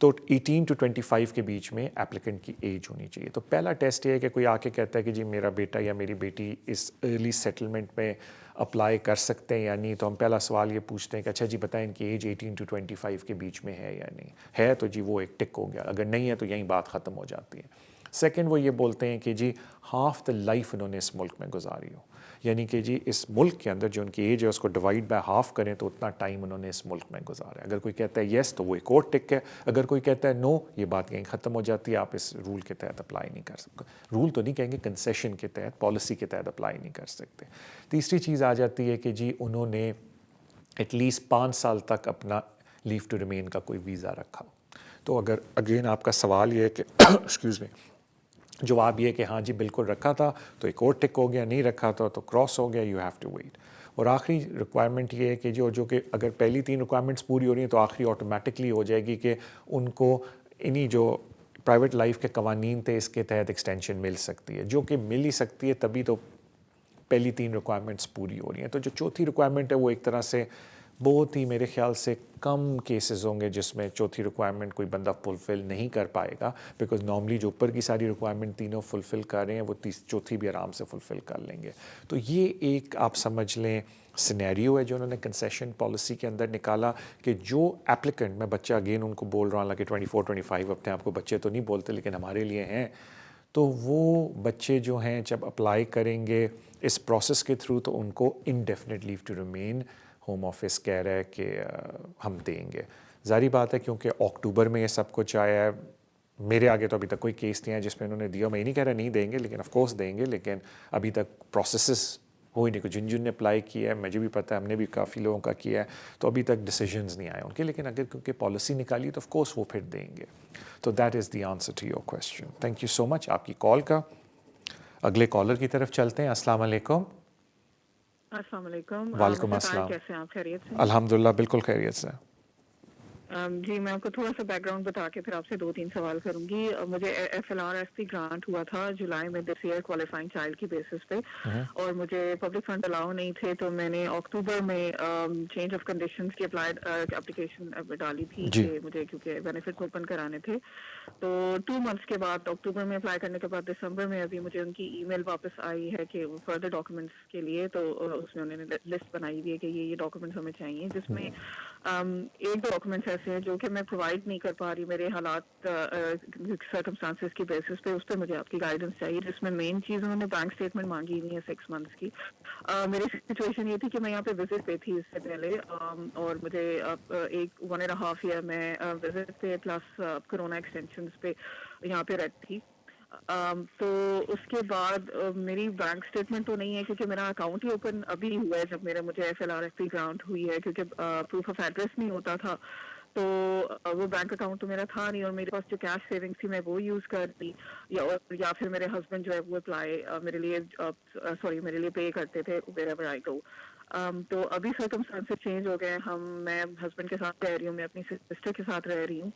تو 18 to 25 کے بیچ میں اپلیکنٹ کی ایج ہونی چاہیے. تو پہلا ٹیسٹ یہ ہے کہ کوئی آ کے کہتا ہے کہ جی میرا بیٹا یا میری بیٹی اس ارلی سیٹلمنٹ میں اپلائی کر سکتے ہیں یا نہیں, تو ہم پہلا سوال یہ پوچھتے ہیں کہ اچھا جی بتائیں ان کی ایج 18 to 25 کے بیچ میں ہے یا نہیں ہے, تو جی وہ ایک ٹک ہو گیا, اگر نہیں ہے تو یہیں بات ختم ہو جاتی ہے. سیکنڈ وہ یہ بولتے ہیں کہ جی ہاف دا لائف انہوں نے اس ملک میں گزاری ہو, یعنی کہ جی اس ملک کے اندر جو ان کی ایج ہے اس کو ڈیوائڈ بائی ہاف کریں تو اتنا ٹائم انہوں نے اس ملک میں گزارا ہے. اگر کوئی کہتا ہے یس تو وہ ایک اور ٹک ہے, اگر کوئی کہتا ہے نو یہ بات یہیں ختم ہو جاتی ہے, آپ اس رول کے تحت اپلائی نہیں کر سکتے. رول تو نہیں کہیں گے, کنسیشن کے تحت, پالیسی کے تحت اپلائی نہیں کر سکتے. تیسری چیز آ جاتی ہے کہ جی انہوں نے ایٹ لیسٹ 5 سال تک اپنا لیو ٹو ریمین کا کوئی ویزا رکھا. تو اگر اگین آپ کا سوال یہ ہے کہ ایکسکیوز می, جواب یہ کہ ہاں جی بالکل رکھا تھا تو ایک اور ٹک ہو گیا, نہیں رکھا تھا تو کراس ہو گیا, یو ہیو ٹو ویٹ. اور آخری ریکوائرمنٹ یہ ہے کہ جو کہ اگر پہلی 3 ریکوائرمنٹس پوری ہو رہی ہیں تو آخری آٹومیٹکلی ہو جائے گی کہ ان کو انہی جو پرائیویٹ لائف کے قوانین تھے اس کے تحت ایکسٹینشن مل سکتی ہے, جو کہ مل ہی سکتی ہے تبھی تو پہلی 3 ریکوائرمنٹس پوری ہو رہی ہیں. تو جو چوتھی ریکوائرمنٹ ہے وہ ایک طرح سے بہت ہی میرے خیال سے کم کیسز ہوں گے جس میں چوتھی ریکوائرمنٹ کوئی بندہ فلفل نہیں کر پائے گا, بیکاز نارملی جو اوپر کی ساری ریکوائرمنٹ تینوں فلفل کر رہے ہیں وہ چوتھی بھی آرام سے فلفل کر لیں گے. تو یہ ایک آپ سمجھ لیں سینیریو ہے جو انہوں نے کنسیشن پالیسی کے اندر نکالا کہ جو اپلیکنٹ, میں بچہ اگین ان کو بول رہا ہوں حالانکہ 24-25 اپنے آپ کو بچے تو نہیں بولتے لیکن ہمارے لیے ہیں, تو وہ بچے جو ہیں جب اپلائی کریں گے اس پروسیس کے تھرو تو ان کو indefinite leave to remain home office کہہ رہا ہے کہ ہم دیں گے. ظاہری بات ہے کیونکہ اکتوبر میں یہ سب کچھ آیا ہے, میرے آگے تو ابھی تک کوئی کیس نہیں ہے جس میں انہوں نے دیا. میں یہ نہیں کہہ رہا نہیں دیں گے, لیکن آف کورس دیں گے, لیکن ابھی تک پروسیسز ہو ہی نہیں. کوئی جن نے اپلائی کیا ہے, مجھے بھی پتہ ہے, ہم نے بھی کافی لوگوں کا کیا ہے, تو ابھی تک ڈیسیجنز نہیں آئے ان کے, لیکن اگر کیونکہ پالیسی نکالی تو آف کورس وہ پھر دیں گے. تو that is the answer to your question. Thank you so much آپ کی کال کا. اگلے کالر کی طرف چلتے ہیں. السلام علیکم. السلام علیکم. وعلیکم السلام. کیسے ہیں آپ؟ خیریت سے؟ الحمدللہ بالکل خیریت سے. جی میں آپ کو تھوڑا سا بیک گراؤنڈ بتا کے پھر آپ سے 2-3 سوال کروں گی. مجھے FLR-SP گرانٹ ہوا تھا جولائی میں دس ایئر کوالیفائنگ چائلڈ کی بیسس پہ, اور مجھے پبلک فنڈ الاؤ نہیں تھے, تو میں نے اکتوبر میں چینج آف کنڈیشنز کی اپلیکیشن ڈالی تھی کہ مجھے کیونکہ بینیفٹس اوپن کرانے تھے. تو 2 months کے بعد اکتوبر میں اپلائی کرنے کے بعد دسمبر میں ابھی مجھے ان کی ای میل واپس آئی ہے کہ فردر ڈاکومنٹس کے لیے, تو اس میں انہوں نے لسٹ بنائی ہوئی ہے کہ یہ ڈاکومنٹس ہمیں چاہیے, جس میں ایک ڈاکومنٹس ایسے ہیں جو کہ میں پرووائڈ نہیں کر پا رہی میرے حالات سرکمسٹانسز کی بیسس پہ. اس پہ مجھے آپ کی گائیڈنس چاہیے, جس میں مین چیز انہوں نے بینک اسٹیٹمنٹ مانگی ہوئی ہے 6 months کی. میری سچویشن یہ تھی کہ میں یہاں پہ وزٹ پہ تھی اس سے پہلے, اور مجھے 1.5 year میں وزٹ پہ پلس کرونا ایکسٹینشنز پہ یہاں پہ رہتی تھی. تو اس کے بعد میری بینک اسٹیٹمنٹ تو نہیں ہے کیونکہ میرا اکاؤنٹ ہی اوپن ابھی ہوا ہے جب مجھے FLR-SP گرانٹ ہوئی ہے, کیونکہ پروف آف ایڈریس نہیں ہوتا تھا, تو وہ بینک اکاؤنٹ تو میرا تھا نہیں, اور میرے پاس جو کیش سیونگ تھی میں وہ یوز کر دی, یا پھر میرے ہسبینڈ جو ہے وہ اپلائی میرے لیے پے کرتے تھے wherever I go. تو ابھی سرکمسٹانسز چینج ہو گئے, میں ہسبینڈ کے ساتھ رہ رہی ہوں, میں اپنی سسٹر کے ساتھ رہ رہی ہوں,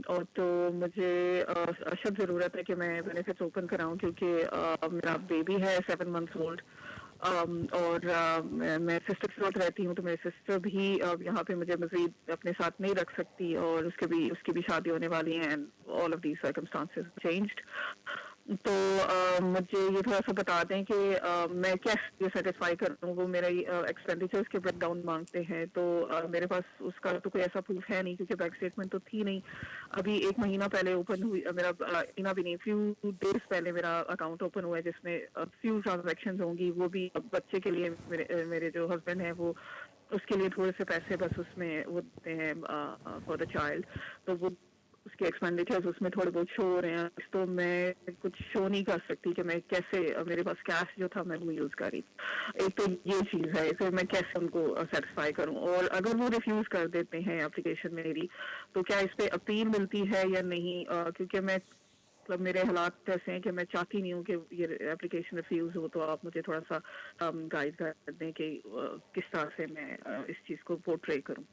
اور تو مجھے اشد ضرورت ہے کہ میں بینیفٹس اوپن کراؤں, کیونکہ میرا بیبی ہے 7 months old, اور میں سسٹر کے ساتھ رہتی ہوں, تو میری سسٹر بھی یہاں پہ مجھے مزید اپنے ساتھ نہیں رکھ سکتی, اور اس کی بھی شادی ہونے والی ہے, all of these circumstances changed. تو مجھے یہ تھوڑا سا بتا دیں کہ میں کیسے سیٹسفائی کروں. وہ میرا ایکسپینڈیچرز کے بریک ڈاؤن مانگتے ہیں, تو میرے پاس اس کا تو کوئی ایسا پروف ہے نہیں کیونکہ بینک اسٹیٹمنٹ تو تھی نہیں. ابھی 1 مہینہ پہلے اوپن ہوئی میرا فیو ڈیز پہلے میرا اکاؤنٹ اوپن ہوا ہے, جس میں فیو ٹرانزیکشنز ہوں گی, وہ بھی بچے کے لیے. میرے جو ہسبینڈ ہیں وہ اس کے لیے تھوڑے سے پیسے بس اس میں وہ دیتے ہیں فار دا چائلڈ, تو وہ اس کے ایکسپینڈیچرز اس میں تھوڑے بہت شو ہو رہے ہیں. تو میں کچھ شو نہیں کر سکتی کہ میں کیسے, میرے پاس کیش جو تھا میں وہ یوز کر رہی. ایک تو یہ چیز ہے, پھر میں کیسے ان کو سیٹسفائی کروں, اور اگر وہ ریفیوز کر دیتے ہیں اپلیکیشن میری, تو کیا اس پہ اپیل ملتی ہے یا نہیں, کیونکہ میں مطلب میرے حالات ایسے ہیں کہ میں چاہتی نہیں ہوں کہ یہ اپلیکیشن ریفیوز ہو. تو آپ مجھے تھوڑا سا گائیڈ کر دیں کہ کس طرح سے میں اس چیز کو پورٹرے کروں.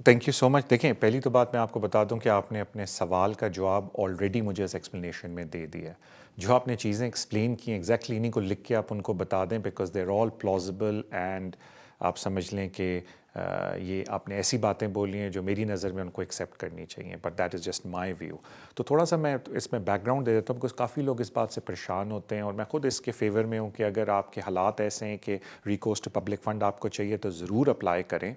Thank you so much. دیکھیں پہلی تو بات میں آپ کو بتا دوں کہ آپ نے اپنے سوال کا جواب آلریڈی مجھے اس ایکسپلینیشن میں دے دیا ہے. جو آپ نے چیزیں ایکسپلین کی ایگزیکٹلی انہیں کو لکھ کے آپ ان کو بتا دیں, because they are all plausible and آپ سمجھ لیں کہ یہ آپ نے ایسی باتیں بولی ہیں جو میری نظر میں ان کو ایکسیپٹ کرنی چاہیے، but that is just my view. تو تھوڑا سا میں اس میں بیک گراؤنڈ دے دیتا ہوں، بکاز کافی لوگ اس بات سے پریشان ہوتے ہیں، اور میں خود اس کے فیور میں ہوں کہ اگر آپ کے حالات ایسے ہیں کہ ریکورس ٹو پبلک فنڈ آپ کو چاہیے تو ضرور اپلائی کریں.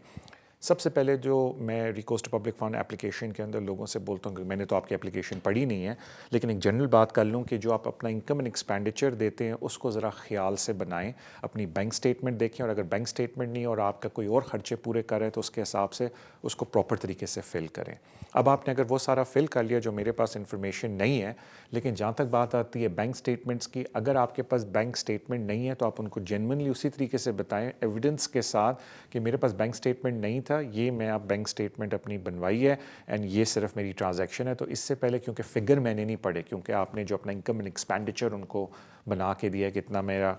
سب سے پہلے جو میں recourse to public fund application کے اندر لوگوں سے بولتا ہوں کہ میں نے تو آپ کی اپلیکیشن پڑھی نہیں ہے، لیکن ایک جنرل بات کر لوں کہ جو آپ اپنا انکم اینڈ ایکسپینڈیچر دیتے ہیں اس کو ذرا خیال سے بنائیں. اپنی بینک سٹیٹمنٹ دیکھیں، اور اگر بینک سٹیٹمنٹ نہیں اور آپ کا کوئی اور خرچے پورے کر رہے ہیں تو اس کے حساب سے اس کو پراپر طریقے سے فل کریں. اب آپ نے اگر وہ سارا فل کر لیا، جو میرے پاس انفارمیشن نہیں ہے، لیکن جہاں تک بات آتی ہے بینک سٹیٹمنٹس کی، اگر آپ کے پاس بینک سٹیٹمنٹ نہیں ہے تو آپ ان کو جینوئنلی اسی طریقے سے بتائیں ایویڈنس کے ساتھ کہ میرے پاس بینک سٹیٹمنٹ نہیں تھا، یہ میں آپ بینک سٹیٹمنٹ اپنی بنوائی ہے اینڈ یہ صرف میری ٹرانزیکشن ہے. تو اس سے پہلے کیونکہ فگر میں نے نہیں پڑھے، کیونکہ آپ نے جو اپنا انکم اینڈ ایکسپینڈیچر ان کو بنا کے دیا کہ اتنا میرا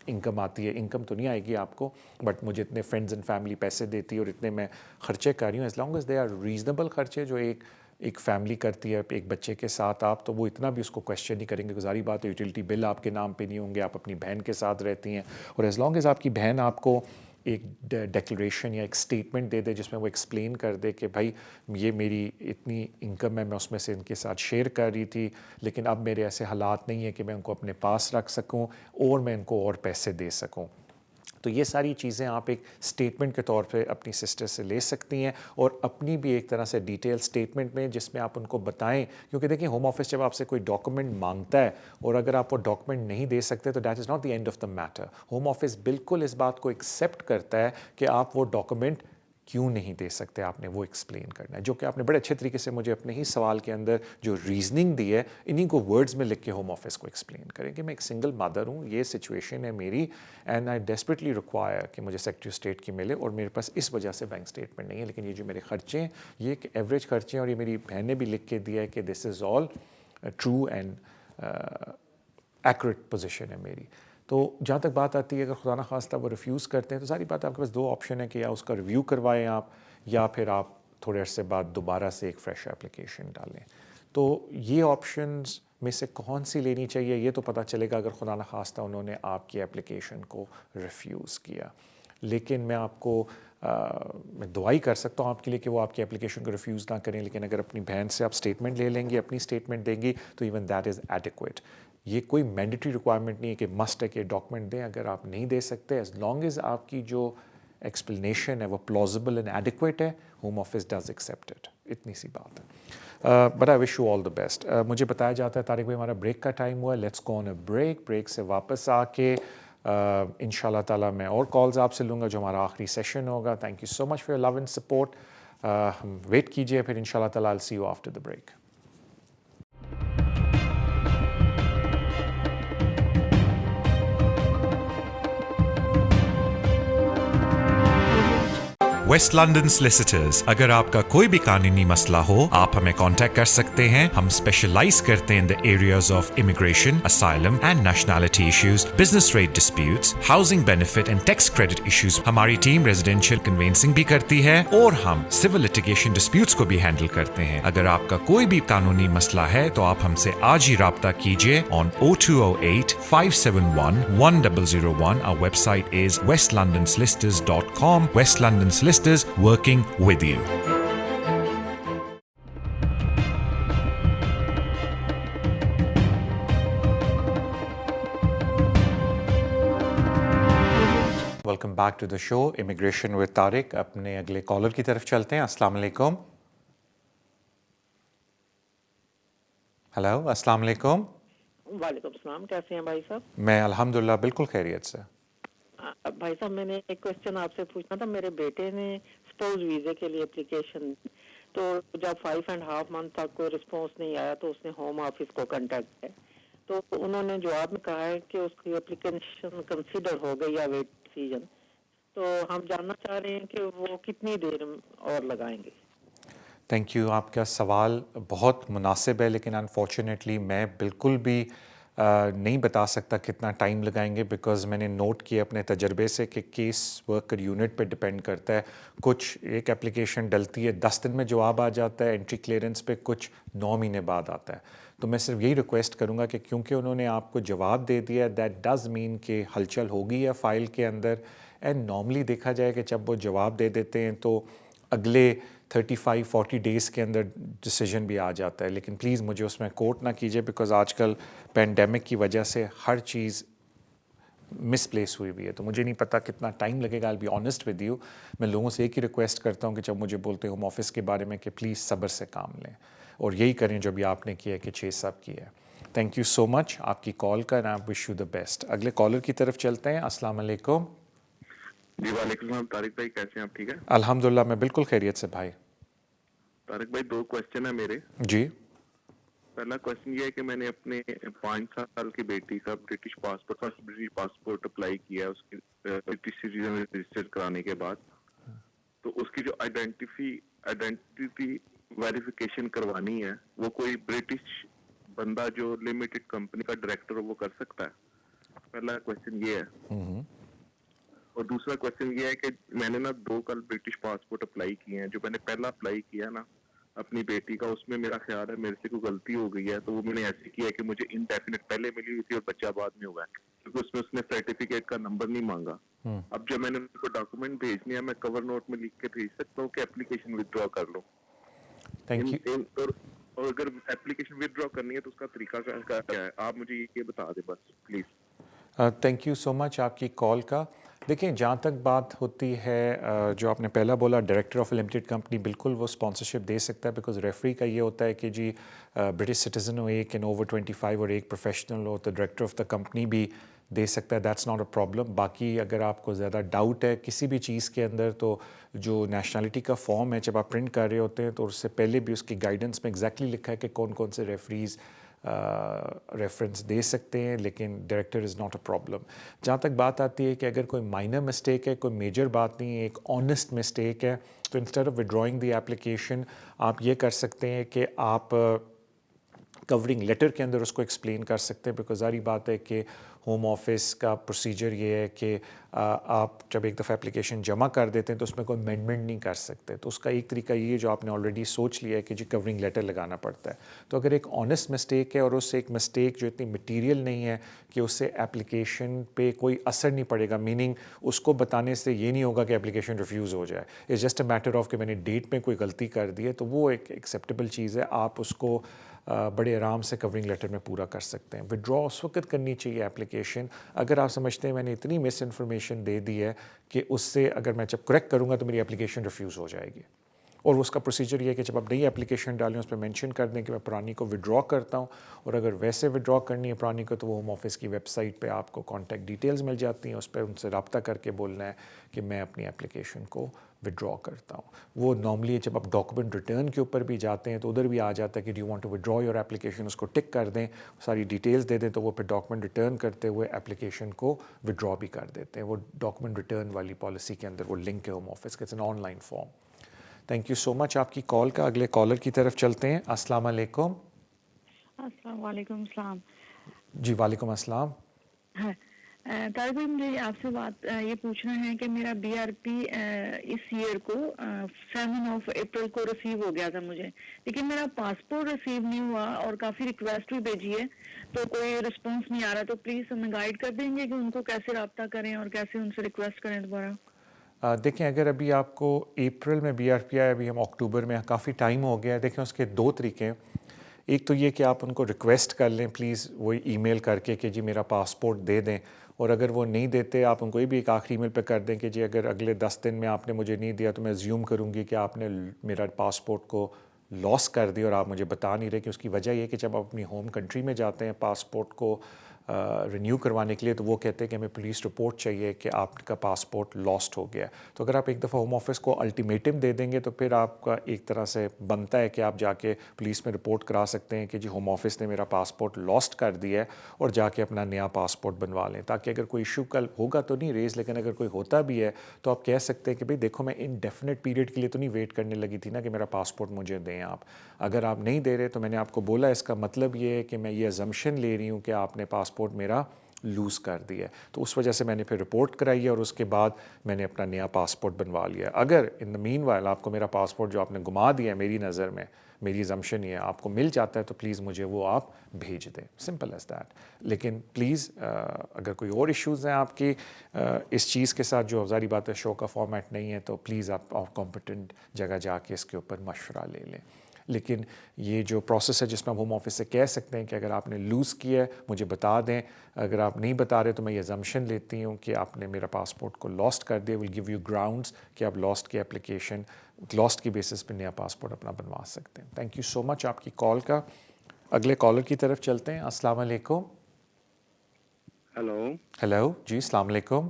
انکم آتی ہے، انکم تو نہیں آئے گی آپ کو، بٹ مجھے اتنے فرینڈز اینڈ فیملی پیسے دیتی ہے اور اتنے میں خرچے کر رہی ہوں، as long as they are reasonable خرچے جو ایک فیملی کرتی ہے ایک بچے کے ساتھ، آپ تو وہ اتنا بھی اس کو کویشچن نہیں کریں گے. گزاری بات ہے یوٹیلیٹی بل آپ کے نام پہ نہیں ہوں گے، آپ اپنی بہن کے ساتھ رہتی ہیں، اور ایز لانگ ایز آپ کی بہن آپ کو ایک ڈیکلریشن یا ایک سٹیٹمنٹ دے دے جس میں وہ ایکسپلین کر دے کہ بھائی یہ میری اتنی انکم ہے، میں اس میں سے ان کے ساتھ شیئر کر رہی تھی، لیکن اب میرے ایسے حالات نہیں ہیں کہ میں ان کو اپنے پاس رکھ سکوں اور میں ان کو اور پیسے دے سکوں. تو یہ ساری چیزیں آپ ایک سٹیٹمنٹ کے طور پہ اپنی سسٹر سے لے سکتی ہیں، اور اپنی بھی ایک طرح سے ڈیٹیل سٹیٹمنٹ میں جس میں آپ ان کو بتائیں، کیونکہ دیکھیں ہوم آفس جب آپ سے کوئی ڈاکومنٹ مانگتا ہے اور اگر آپ وہ ڈاکومنٹ نہیں دے سکتے تو that is not the end of the matter. Home office بالکل اس بات کو ایکسیپٹ کرتا ہے کہ آپ وہ ڈاکومنٹ کیوں نہیں دے سکتے، آپ نے وہ ایکسپلین کرنا ہے، جو کہ آپ نے بڑے اچھے طریقے سے مجھے اپنے ہی سوال کے اندر جو ریزننگ دی ہے انہیں کو ورڈز میں لکھ کے ہوم آفس کو ایکسپلین کریں کہ میں ایک سنگل مدر ہوں، یہ سچویشن ہے میری، اینڈ آئی ڈیسپریٹلی ریکوائر کہ مجھے سیکٹری اسٹیٹ کی ملے، اور میرے پاس اس وجہ سے بینک اسٹیٹمنٹ نہیں ہے، لیکن یہ جو میرے خرچے ہیں یہ ایک ایوریج خرچے ہیں، اور یہ میری بہن نے بھی لکھ کے دیا ہے کہ this is all true and accurate position ہے میری. تو جہاں تک بات آتی ہے اگر خدا نخواستہ وہ ریفیوز کرتے ہیں تو ساری بات آپ کے پاس دو آپشن ہے کہ یا اس کا ریویو کروائیں آپ، یا پھر آپ تھوڑے عرصے بعد دوبارہ سے ایک فریش اپلیکیشن ڈالیں. تو یہ آپشنز میں سے کون سی لینی چاہیے یہ تو پتہ چلے گا اگر خدا نخواستہ انہوں نے آپ کی اپلیکیشن کو ریفیوز کیا. لیکن میں آپ کو میں دعائی کر سکتا ہوں آپ کے لیے کہ وہ آپ کی اپلیکیشن کو ریفیوز نہ کریں، لیکن اگر اپنی بہن سے آپ اسٹیٹمنٹ لے لیں گے، اپنی اسٹیٹمنٹ دیں گی تو ایون دیٹ از ایڈیکویٹ. یہ کوئی مینڈیٹری ریکوائرمنٹ نہیں ہے کہ مسٹ ہے کہ ڈاکومنٹ دیں. اگر آپ نہیں دے سکتے، ایز لانگ ایز آپ کی جو ایکسپلینیشن ہے وہ پلازیبل اینڈ ایڈیکویٹ ہے، home office does accept it. اتنی سی بات ہے. But I wish you all the best. مجھے بتایا جاتا ہے طارق بھائی ہمارا بریک کا ٹائم ہوا ہے، let's go on a break. Break سے واپس آ کے ان شاء اللہ تعالیٰ میں اور کالز آپ سے لوں گا جو ہمارا آخری سیشن ہوگا. Thank you so much for your love and support. Wait کیجیے پھر ان شاء اللہ تعالیٰ. I'll see you after the break. West London solicitors, اگر آپ کا کوئی بھی قانونی مسئلہ ہو آپ ہمیں کانٹیکٹ کر سکتے ہیں. ہم اسپیشلائز کرتے ہیں in the areas of immigration, asylum and nationality issues, business rate disputes, housing benefit and tax credit issues. ہماری ٹیم ریزیڈینشیل کنوینسنگ بھی کرتی ہے اور ہم سول لٹیگیشن ڈسپیوٹس کو بھی ہینڈل کرتے ہیں. اگر آپ کا کوئی بھی قانونی مسئلہ ہے تو آپ ہم سے آج ہی رابطہ کیجیے on 0208 571 1001. Our website is westlondonsolicitors.com. West London Solicitors, working with you. Welcome back to the show immigration with Tariq. اپنے اگلے کالر کی طرف چلتے ہیں. السلام علیکم. ہلو، السلام علیکم. وعلیکم السلام. کیسے ہیں بھائی صاحب؟ میں الحمدللہ بالکل خیریت سے. بھائی صاحب میں نے ایک کوشچن آپ سے پوچھنا تھا. میرے بیٹے نے اسپاؤز ویزے کے لیے اپلیکیشن، تو جب 5.5 منتھ تک کوئی رسپانس نہیں آیا تو اس نے ہوم آفس کو کنٹیکٹ کیا، تو انہوں نے جواب میں کہا ہے کہ اس کی اپلیکیشن کنسیڈر ہو گئی یا ویٹ ڈیسیژن. تو ہم جاننا چاہ رہے ہیں کہ وہ کتنی دیر اور لگائیں گے. Thank you. آپ کا سوال بہت مناسب ہے، لیکن انفارچونیٹلی میں بالکل بھی نہیں بتا سکتا کتنا ٹائم لگائیں گے، بیکاز میں نے نوٹ کیا اپنے تجربے سے کہ کیس ورکر یونٹ پہ ڈپینڈ کرتا ہے. کچھ ایک اپلیکیشن ڈلتی ہے 10 دن میں جواب آ جاتا ہے انٹری کلیئرنس پہ، کچھ 9 مہینے بعد آتا ہے. تو میں صرف یہی ریکویسٹ کروں گا کہ کیونکہ انہوں نے آپ کو جواب دے دیا دیٹ ڈز مین کہ ہلچل ہوگی ہے فائل کے اندر، اینڈ نارملی دیکھا جائے کہ جب وہ جواب دے دیتے ہیں تو اگلے 35-40 ڈیز کے اندر ڈیسیجن بھی آ جاتا ہے. لیکن پلیز مجھے اس میں کوٹ نہ کیجیے بیکاز آج کل پینڈیمک کی وجہ سے ہر چیز مس پلیس ہوئی ہے, تو مجھے نہیں پتا کتنا ٹائم لگے گا. I'll be honest with you. میں لوگوں سے ایک ہی ریکویسٹ کرتا ہوں کہ جب مجھے بولتے ہوم آفس کے بارے میں کہ پلیز صبر سے کام لیں, اور یہی کریں جو بھی آپ نے کیا ہے کہ 6 صاحب کی ہے. تھینک یو سو مچ آپ کی کال کا, and I wish you the best. اگلے کالر کی طرف چلتے ہیں. السلام علیکم. جی وعلیکم السلام. طارق بھائی کیسے ہیں آپ؟ ٹھیک ہے الحمدللہ, میں بالکل خیریت سے بھائی. طارق بھائی 2 کوشچن ہیں میرے. جی. پہلا کوشچن یہ ہے کہ میں نے اپنے 5 سال کی بیٹی کا British passport, first British passport apply کیا ہے اس کی برٹش سٹیزن رجسٹر کرانے کے بعد. تو اس کی جو آئیڈینٹی ویریفیکیشن کروانی ہے وہ کوئی برٹش بندہ جو لمیٹڈ کمپنی کا ڈائریکٹر ہو وہ کر سکتا ہے؟ پہلا کوشچن یہ ہے. اور دوسرا کوشچن یہ ہے کہ میں نے نا 2 کل برٹش پاسپورٹ اپلائی کیے ہیں. جو میں نے پہلا اپلائی کیا نا اپنی بیٹی کا, اس میں میرا خیال ہے میرے سے کوئی غلطی ہو گئی ہے, تو وہ میں نے ایسے کیا ہے کہ مجھے انڈیفینٹ پہلے ملی ہوئی تھی اور بچہ بعد میں ہوا ہے, کیونکہ اس میں اس نے سرٹیفکیٹ کا نمبر نہیں مانگا. اب جب میں نے ان کو ڈاکومنٹ بھیجنے ہیں, میں کور نوٹ میں لکھ کے بھیج سکتا ہوں کہ اپلیکیشن ودرا کر لو. Thank you. اور اگر اپلیکیشن ودرا کرنی ہے تو اس کا طریقہ کیا ہے, آپ مجھے یہ بتا دیں بس please. Thank you so much آپ کی کال کا. دیکھیں جہاں تک بات ہوتی ہے جو آپ نے پہلا بولا ڈائریکٹر آف لمیٹڈ کمپنی, بالکل وہ اسپانسرشپ دے سکتا ہے بیکاز ریفری کا یہ ہوتا ہے کہ جی برٹش سٹیزن ہو ایک اینڈ اوور 25 اور ایک پروفیشنل ہو تو ڈائریکٹر آف دا کمپنی بھی دے سکتا ہے. That's not a problem. باقی اگر آپ کو زیادہ ڈاؤٹ ہے کسی بھی چیز کے اندر تو جو نیشنلٹی کا فارم ہے جب آپ پرنٹ کر رہے ہوتے ہیں تو اس سے پہلے بھی اس کی گائیڈنس میں ایگزیکٹلی لکھا ہے کہ کون کون سے ریفریز ریفرنس دے سکتے ہیں, لیکن director is not a problem. جہاں تک بات آتی ہے کہ اگر کوئی مائنر مسٹیک ہے, کوئی میجر بات نہیں ہے, ایک آنیسٹ مسٹیک ہے, تو انسٹیڈ آف وڈرائنگ دی ایپلیکیشن آپ یہ کر سکتے ہیں کہ آپ کورنگ لیٹر کے اندر اس کو ایکسپلین کر سکتے ہیں. بیکاز ظاہری بات ہے کہ ہوم آفس کا پروسیجر یہ ہے کہ آپ جب ایک دفعہ اپلیکیشن جمع کر دیتے ہیں تو اس میں کوئی امینڈمنٹ نہیں کر سکتے. تو اس کا ایک طریقہ یہ جو آپ نے آلریڈی سوچ لیا ہے کہ جی کورنگ لیٹر لگانا پڑتا ہے. تو اگر ایک آنیسٹ مسٹیک ہے اور اس سے ایک مسٹیک جو اتنی مٹیریل نہیں ہے کہ اس سے ایپلیکیشن پہ کوئی اثر نہیں پڑے گا, میننگ اس کو بتانے سے یہ نہیں ہوگا کہ ایپلیکیشن ریفیوز ہو جائے, it's just a matter of کہ میں نے ڈیٹ میں کوئی غلطی کر دی ہے, تو وہ ایک ایکسیپٹیبل چیز ہے. آپ اس کو بڑے آرام سے کورنگ لیٹر میں پورا کر سکتے ہیں. وڈرا اس وقت کرنی چاہیے ایپلیکیشن اگر آپ سمجھتے ہیں میں نے اتنی مس انفارمیشن دے دی ہے کہ اس سے اگر میں جب کریکٹ کروں گا تو میری ایپلیکیشن ریفیوز ہو جائے گی. اور اس کا پروسیجر یہ ہے کہ جب آپ نئی ایپلیکیشن ڈالیں اس پہ مینشن کر دیں کہ میں پرانی کو وڈرا کرتا ہوں, اور اگر ویسے وڈرا کرنی ہے پرانی کو تو وہ ہوم آفس کی ویب سائٹ پہ آپ کو کانٹیکٹ ڈیٹیلز مل جاتی ہیں, اس پہ ان سے رابطہ کر کے بولنا ہے کہ میں اپنی ایپلیکیشن کو وڈرا کرتا ہوں. وہ نارملی جب آپ ڈاکومنٹ ریٹرن کے اوپر بھی جاتے ہیں تو ادھر بھی آ جاتا ہے کہ do you want to withdraw your application, اس کو ٹک کر دیں, ساری ڈیٹیلز دے دیں, تو وہ پھر ڈاکومنٹ ریٹرن کرتے ہوئے ایپلیکیشن کو وڈرا بھی کر دیتے ہیں. وہ ڈاکومنٹ ریٹرن والی پالیسی کے اندر وہ لنک ہے ہوم آفس کے, it's an online form. Thank you so much آپ کی کال کا. اگلے کالر کی طرف چلتے ہیں. السلام علیکم. السلام علیکم. السلام. جی وعلیکم السلام. طارق بھائی مجھے آپ سے بات یہ پوچھنا ہے کہ میرا بی آر پی اس ایئر کو 7 اپریل کو ریسیو ہو گیا تھا مجھے, لیکن میرا پاسپورٹ ریسیو نہیں ہوا اور کافی ریکویسٹ بھی بھیجی ہے تو کوئی رسپانس نہیں آ رہا. تو پلیز ہمیں گائیڈ کر دیں گے کہ ان کو کیسے رابطہ کریں اور کیسے ان سے ریکویسٹ کریں دوبارہ. دیکھیں اگر ابھی آپ کو اپریل میں بی آر پی آیا, ابھی ہم اکتوبر میں, کافی ٹائم ہو گیا ہے. دیکھیں اس کے 2 طریقے ہیں. ایک تو یہ کہ آپ ان کو ریکویسٹ کر لیں پلیز وہی ای میل کر کے کہ جی میرا پاسپورٹ دے دیں, اور اگر وہ نہیں دیتے آپ ان کو یہ بھی ایک آخری ای میل پہ کر دیں کہ جی اگر اگلے 10 دن میں آپ نے مجھے نہیں دیا تو میں زیوم کروں گی کہ آپ نے میرا پاسپورٹ کو لاس کر دی اور آپ مجھے بتا نہیں رہے. کہ اس کی وجہ یہ کہ جب آپ اپنی ہوم کنٹری میں جاتے ہیں پاسپورٹ کو رینیو کروانے کے لیے تو وہ کہتے ہیں کہ ہمیں پولیس رپورٹ چاہیے کہ آپ کا پاسپورٹ لاسٹ ہو گیا. تو اگر آپ ایک دفعہ ہوم آفس کو الٹیمیٹم دے دیں گے تو پھر آپ کا ایک طرح سے بنتا ہے کہ آپ جا کے پولیس میں رپورٹ کرا سکتے ہیں کہ جی ہوم آفس نے میرا پاسپورٹ لاسٹ کر دیا ہے, اور جا کے اپنا نیا پاسپورٹ بنوا لیں. تاکہ اگر کوئی ایشو کل ہوگا تو نہیں ریز, لیکن اگر کوئی ہوتا بھی ہے تو آپ کہہ سکتے ہیں کہ بھئی دیکھو میں انڈیفینٹ پیریڈ کے لیے تو نہیں ویٹ کرنے لگی تھی نا کہ میرا پاسپورٹ مجھے دیں آپ. اگر آپ نہیں دے رہے تو میں نے آپ کو بولا اس کا مطلب یہ ہے کہ میں یہ ازمپشن لے رہی ہوں کہ آپ نے پاسپورٹ میرا لوز کر دیا ہے. تو اس وجہ سے میں نے پھر رپورٹ کرائی ہے اور اس کے بعد میں نے اپنا نیا پاسپورٹ بنوا لیا ہے. اگر ان دا مین وائل آپ کو میرا پاسپورٹ جو آپ نے گما دیا ہے میری نظر میں, میری زمشن یہ ہے, آپ کو مل جاتا ہے تو پلیز مجھے وہ آپ بھیج دیں, سمپل ایز دیٹ. لیکن پلیز اگر کوئی اور ایشوز ہیں آپ کی اس چیز کے ساتھ, جو ظاہری بات ہے شو کا فارمیٹ نہیں ہے, تو پلیز آپ کمپیٹنٹ جگہ جا کے اس کے اوپر مشورہ لے لیں. لیکن یہ جو پروسیس ہے جس میں ہم ہوم آفس سے کہہ سکتے ہیں کہ اگر آپ نے لوز کیا ہے مجھے بتا دیں, اگر آپ نہیں بتا رہے تو میں یہ زمشن لیتی ہوں کہ آپ نے میرا پاسپورٹ کو لاسٹ کر دیا, ول گیو یو گراؤنڈس کہ آپ لاسٹ کی اپلیکیشن لاسٹ کی بیسس پہ نیا پاسپورٹ اپنا بنوا سکتے ہیں. تھینک یو سو مچ آپ کی کال کا. اگلے کالر کی طرف چلتے ہیں. السلام علیکم. ہیلو جی السلام علیکم.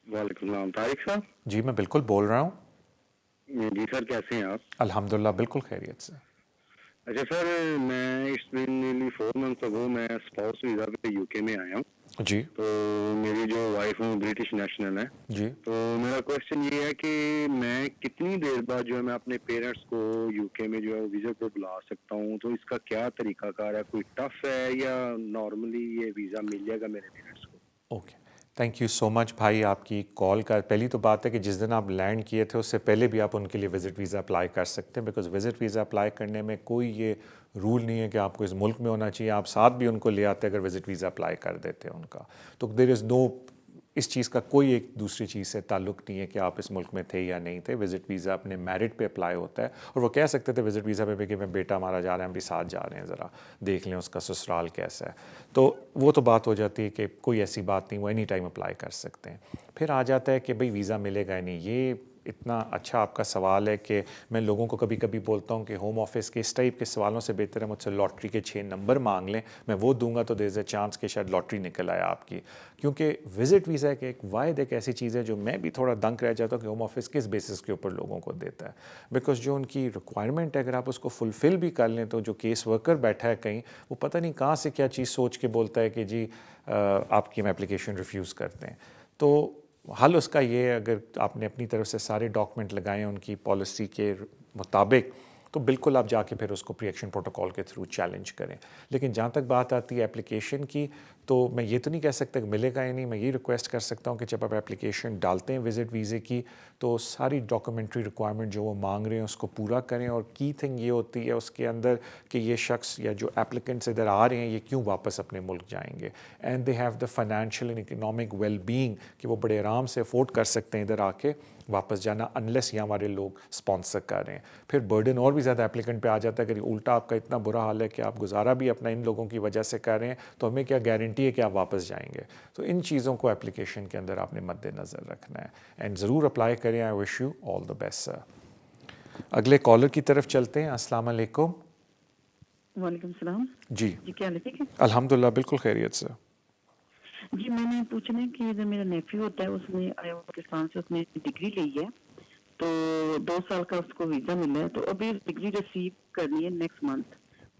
وعلیکم السلام. طارق صاحب؟ جی میں بالکل بول رہا ہوں. جی سر, کیسے ہیں آپ؟ الحمدللہ بالکل خیریت سے. اچھا سر, میں اس دن نیرلی 4 months ago میں اسپاؤس ویزا پہ یو کے میں آیا ہوں. جی. تو میری جو وائف ہے برٹش نیشنل ہے. جی. تو میرا کوشچن یہ ہے کہ میں کتنی دیر بعد جو ہے میں اپنے پیرنٹس کو یو کے میں جو ہے ویزا پہ بلا سکتا ہوں, تو اس کا کیا طریقہ کار ہے, کوئی ٹف ہے یا نارملی یہ ویزا مل جائے گا میرے پیرنٹس کو؟ اوکے, تھینک یو سو مچ بھائی آپ کی کال کا. پہلی تو بات ہے کہ جس دن آپ لینڈ کیے تھے اس سے پہلے بھی آپ ان کے لیے وزٹ ویزا اپلائی کر سکتے ہیں, بیکاز وزٹ ویزا اپلائی کرنے میں کوئی یہ رول نہیں ہے کہ آپ کو اس ملک میں ہونا چاہیے. آپ ساتھ بھی ان کو لے آتے اگر وزٹ ویزا اپلائی کر دیتے ان کا. تو دیر از نو, اس چیز کا کوئی ایک دوسری چیز سے تعلق نہیں ہے کہ آپ اس ملک میں تھے یا نہیں تھے. وزٹ ویزا اپنے میرٹ پہ اپلائی ہوتا ہے, اور وہ کہہ سکتے تھے وزٹ ویزا پہ بھی کہ میں بیٹا ہمارا جا رہے ہیں, ہم بھی ساتھ جا رہے ہیں, ذرا دیکھ لیں اس کا سسرال کیسا ہے. تو وہ تو بات ہو جاتی ہے کہ کوئی ایسی بات نہیں, وہ اینی ٹائم اپلائی کر سکتے ہیں. پھر آ جاتا ہے کہ بھئی ویزا ملے گا نہیں. یہ اتنا اچھا آپ کا سوال ہے کہ میں لوگوں کو کبھی کبھی بولتا ہوں کہ ہوم آفس کے اس ٹائپ کے سوالوں سے بہتر ہے مجھ سے لاٹری کے 6 نمبر مانگ لیں, میں وہ دوں گا تو دیر از اے چانس کہ شاید لاٹری نکل آیا آپ کی. کیونکہ وزٹ ویزا ایک واحد ایک ایسی چیز ہے جو میں بھی تھوڑا دنگ رہ جاتا ہوں کہ ہوم آفس کس بیسس کے اوپر لوگوں کو دیتا ہے. بیکاز جو ان کی ریکوائرمنٹ ہے اگر آپ اس کو فلفل بھی کر لیں تو جو کیس ورکر بیٹھا ہے کہیں, وہ پتہ نہیں کہاں سے کیا چیز سوچ کے بولتا ہے کہ جی آپ کی ہم اپلیکیشن ریفیوز کرتے ہیں. تو حل اس کا یہ ہے, اگر آپ نے اپنی طرف سے سارے ڈاکومنٹ لگائے ہیں ان کی پالیسی کے مطابق, تو بالکل آپ جا کے پھر اس کو پری ایکشن پروٹوکول کے تھرو چیلنج کریں. لیکن جہاں تک بات آتی ہے اپلیکیشن کی, تو میں یہ تو نہیں کہہ سکتا کہ ملے گا یا نہیں. میں یہ ریکویسٹ کر سکتا ہوں کہ جب آپ اپلیکیشن ڈالتے ہیں وزٹ ویزے کی, تو ساری ڈاکومنٹری ریکوائرمنٹ جو وہ مانگ رہے ہیں اس کو پورا کریں. اور کی تھنگ یہ ہوتی ہے اس کے اندر کہ یہ شخص یا جو اپلیکنٹس ادھر آ رہے ہیں یہ کیوں واپس اپنے ملک جائیں گے, and they have the financial and economic well being, کہ وہ بڑے آرام سے افورڈ کر سکتے ہیں ادھر آ کے واپس جانا, انلیس یہ ہمارے لوگ اسپانسر کر رہے ہیں. پھر برڈن اور بھی زیادہ اپلیکنٹ پہ آ جاتا ہے. اگر الٹا آپ کا اتنا برا حال ہے کہ آپ گزارا بھی اپنا ان لوگوں کی وجہ سے کر رہے ہیں, تو ہمیں کیا گارنٹی ہے کہ آپ واپس جائیں گے. تو ان چیزوں کو اپلیکیشن کے اندر آپ نے مد نظر رکھنا ہے, اینڈ ضرور اپلائی کریں. I wish you all the best sir. اگلے کالر کی طرف چلتے ہیں. السلام علیکم. وعلیکم السلام. جی کیا حال ہے؟ الحمدللہ بالکل خیریت سے. جی میں نے پوچھنا ہے کہ جو میرا نیفیو ہوتا ہے اس نے پاکستان سے اس نے ڈگری لی ہے, تو 2 سال کا اس کو ویزا ملا ہے, تو ابھی ڈگری ریسیو کرنی ہے نیکسٹ منتھ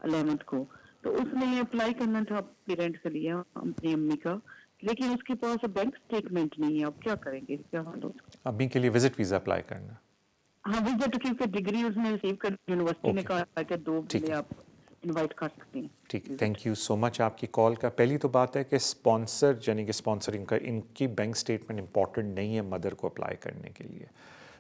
11th کو. تو اس نے اپلائی کرنا تھا پیرنٹ کے لیے اپنی امی کا, لیکن اس کے پاس بینک اسٹیٹمنٹ نہیں ہے. آپ کیا کریں گے, کیا حال ہوگا؟ امی کے لیے وزٹ ویزا اپلائی کرنا. ہاں وزٹ, کیونکہ ڈگری اس نے ریسیو کر یونیورسٹی نے کہا کہ 2 مہینے آپ انوائٹ کر سکتے ہیں. ٹھیک, تھینک یو سو مچ آپ کی کال کا. پہلی تو بات ہے کہ اسپانسر یعنی کہ اسپانسرنگ کا ان کی بینک اسٹیٹمنٹ امپورٹنٹ نہیں ہے مدر کو اپلائی کرنے کے لیے.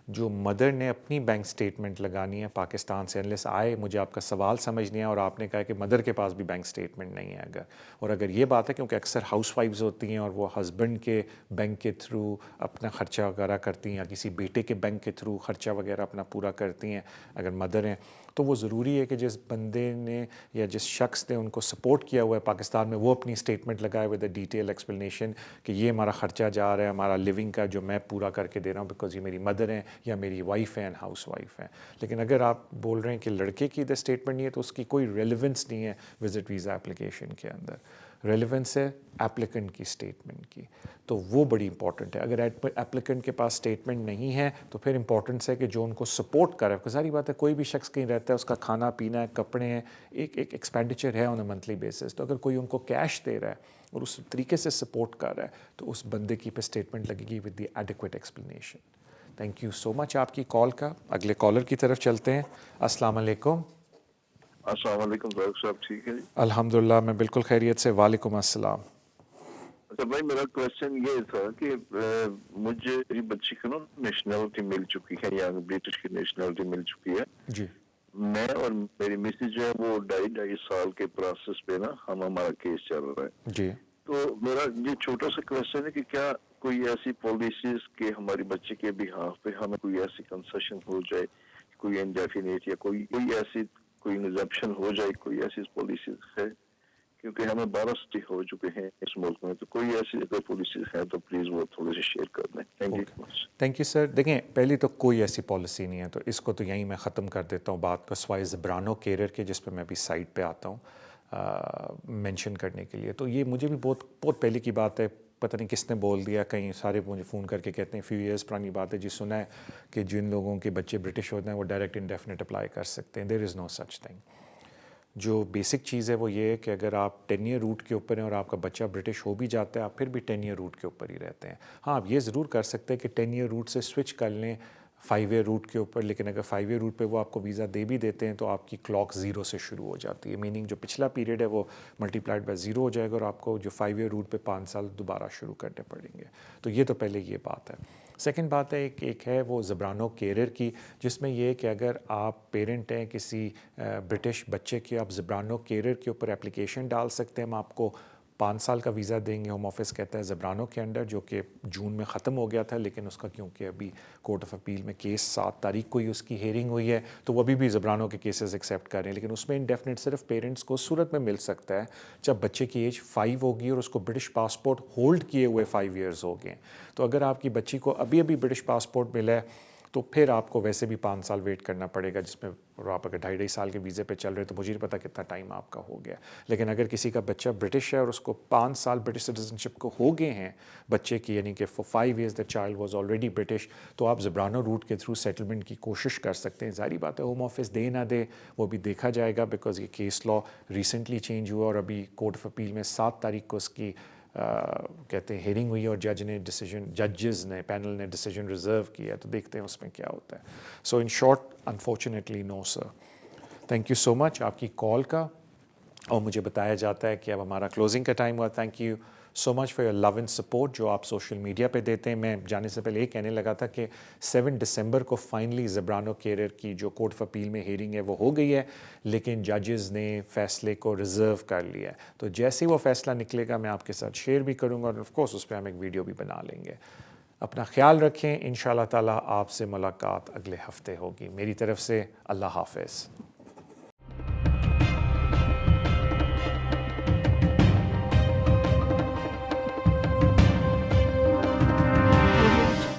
جو مدر نے اپنی بینک اسٹیٹمنٹ لگانی ہے پاکستان سے, انلیس آئے, مجھے آپ کا سوال سمجھ نہیں ہے, اور آپ نے کہا کہ مدر کے پاس بھی بینک اسٹیٹمنٹ نہیں ہے اگر یہ بات ہے کیونکہ اکثر ہاؤس وائفز ہوتی ہیں اور وہ ہسبینڈ کے بینک کے تھرو اپنا خرچہ وغیرہ کرتی ہیں, یا کسی بیٹے کے بینک کے تھرو خرچہ وغیرہ اپنا پورا کرتی ہیں اگر مدر ہیں, تو وہ ضروری ہے کہ جس بندے نے یا جس شخص نے ان کو سپورٹ کیا ہوا ہے پاکستان میں, وہ اپنی اسٹیٹمنٹ لگائے ود اے ڈیٹیل ایکسپلینیشن کہ یہ ہمارا خرچہ جا رہا ہے, ہمارا لیونگ کا جو میں پورا کر کے دے رہا ہوں, بیکاز یہ میری مدر ہیں یا میری وائف ہیں, ہاؤس وائف ہیں. لیکن اگر آپ بول رہے ہیں کہ لڑکے کی ادھر اسٹیٹمنٹ نہیں ہے, تو اس کی کوئی ریلیونس نہیں ہے وزٹ ویزا اپلیکیشن کے اندر. ریلیونس ہے ایپلیکنٹ کی اسٹیٹمنٹ کی, تو وہ بڑی امپورٹنٹ ہے. اگر ایپلیکنٹ کے پاس اسٹیٹمنٹ نہیں ہے تو پھر امپورٹنس ہے کہ جو ان کو سپورٹ کرے. ظاہری بات ہے کوئی بھی شخص کہیں رہتا ہے, اس کا کھانا پینا ہے, کپڑے ہیں, ایک ایکسپینڈیچر ہے آن اے منتھلی بیسس. تو اگر کوئی ان کو کیش دے رہا ہے اور اس طریقے سے سپورٹ کر رہا ہے, تو اس بندے کی پہ اسٹیٹمنٹ لگے گی with the adequate explanation. Thank you so much آپ کی کال کا. اگلے کالر کی طرف چلتے ہیں. السلام علیکم. السلام علیکم ذوق صاحب, ٹھیک ہے جی؟ الحمدللہ میں بالکل خیریت سے. وعلیکم السلام. اچھا بھائی میرا کوشچن یہ تھا کہ مجھے میری بچی کو نا نیشنلٹی مل چکی ہے یا برٹش کی نیشنلٹی مل چکی ہے جی میں اور میری مسز جو ہے وہ 2.5 سال کے پروسیس پہ نا ہمارا کیس چل رہا ہے جی تو میرا یہ چھوٹا سا کوشچن ہے کہ کیا کوئی ایسی پالیسیز کہ ہماری بچے کے بہاف پہ ہمیں کوئی ایسی کنسیشن ہو جائے کوئی انڈیفینیٹ یا کوئی ایسی کوئی ایگزیپشن ہو جائے کوئی ایسی پالیسیز ہے کیونکہ ہمیں 12 سٹی ہو چکے ہیں اس ملک میں تو کوئی ایسی اگر پالیسیز ہیں تو پلیز وہ تھوڑے سے شیئر کر دیں thank you thank you sir. دیکھیں پہلی تو کوئی ایسی پالیسی نہیں ہے تو اس کو تو یہیں میں ختم کر دیتا ہوں بات کو سوائے زبرانو کیریئر کے جس پہ میں ابھی سائٹ پہ آتا ہوں مینشن کرنے کے لیے. تو یہ مجھے بھی بہت پہلے کی بات ہے, پتہ نہیں کس نے بول دیا, کہیں سارے مجھے فون کر کے کہتے ہیں فیو ایئرس پرانی بات ہے جی سنا ہے کہ جن لوگوں کے بچے برٹش ہوتے ہیں وہ ڈائریکٹ انڈیفینٹ اپلائی کر سکتے ہیں. دیر از نو سچ تھنگ. جو بیسک چیز ہے وہ یہ ہے کہ اگر آپ 10 ایئر روٹ کے اوپر ہیں اور آپ کا بچہ برٹش ہو بھی جاتا ہے آپ پھر بھی 10 ایئر روٹ کے اوپر ہی رہتے ہیں. ہاں آپ یہ ضرور کر سکتے ہیں کہ 10 ایئر روٹ سے سوئچ کر لیں 5 ایئر روٹ کے اوپر, لیکن اگر 5 ایئر روٹ پہ وہ آپ کو ویزا دے بھی دیتے ہیں تو آپ کی کلاک 0 سے شروع ہو جاتی ہے, میننگ جو پچھلا پیریڈ ہے وہ ملٹی پلائڈ بائی 0 ہو جائے گا اور آپ کو جو 5 ایئر روٹ پہ 5 سال دوبارہ شروع کرنے پڑیں گے. تو یہ تو پہلے یہ بات ہے. سیکنڈ بات ہے ایک ہے وہ زبرانو کیریئر کی, جس میں یہ کہ اگر آپ پیرنٹ ہیں کسی برٹش بچے کے, آپ زبرانو کیریئر کے اوپر اپلیکیشن ڈال سکتے ہیں. ہم آپ کو 5 سال کا ویزا دیں گے, ہوم آفس کہتا ہے زبرانو کے انڈر, جو کہ جون میں ختم ہو گیا تھا لیکن اس کا کیونکہ ابھی کورٹ آف اپیل میں کیس 7 تاریخ کو ہی اس کی ہیئرنگ ہوئی ہے تو وہ ابھی بھی زبرانو کے کیسز ایکسیپٹ کر رہے ہیں, لیکن اس میں انڈیفینٹ صرف پیرنٹس کو صورت میں مل سکتا ہے جب بچے کی ایج 5 ہوگی اور اس کو برٹش پاسپورٹ ہولڈ کیے ہوئے 5 ایئرز ہو گئے. تو اگر آپ کی بچی کو ابھی برٹش پاسپورٹ ملا ہے تو پھر آپ کو ویسے بھی 5 سال ویٹ کرنا پڑے گا, جس میں آپ اگر 2.5 سال کے ویزے پہ چل رہے تو مجھے نہیں پتا کتنا ٹائم آپ کا ہو گیا. لیکن اگر کسی کا بچہ برٹش ہے اور اس کو 5 سال برٹش سٹیزن شپ کو ہو گئے ہیں بچے کی, یعنی کہ for 5 years the child was already British, تو آپ زبرانو روٹ کے تھرو سیٹلمنٹ کی کوشش کر سکتے ہیں. ظاہری بات ہے ہوم آفس دے نہ دے وہ بھی دیکھا جائے گا, بیکاز یہ کیس لا ریسنٹلی چینج ہوا اور ابھی کورٹ آف اپیل میں 7 تاریخ کو اس کی کہتے ہیں ہیئرنگ ہوئی اور ججز نے پینل نے ڈیسیجن ریزرو کیا, تو دیکھتے ہیں اس میں کیا ہوتا ہے. So in short unfortunately no sir. Thank you so much آپ کی کال کا, اور مجھے بتایا جاتا ہے کہ اب ہمارا کلوزنگ کا ٹائم ہوا. Thank you so much for your love and support جو آپ سوشل میڈیا پہ دیتے ہیں. میں جانے سے پہلے یہ کہنے لگا تھا کہ 7 دسمبر کو فائنلی زبرانو کیریئر کی جو کورٹ آف اپیل میں ہیئرنگ ہے وہ ہو گئی ہے, لیکن ججز نے فیصلے کو ریزرو کر لیا ہے. تو جیسے ہی وہ فیصلہ نکلے گا میں آپ کے ساتھ شیئر بھی کروں گا, اور آف کورس اس پہ ہم ایک ویڈیو بھی بنا لیں گے. اپنا خیال رکھیں, انشاءاللہ تعالیٰ آپ سے ملاقات اگلے ہفتے ہوگی. میری طرف سے اللہ حافظ.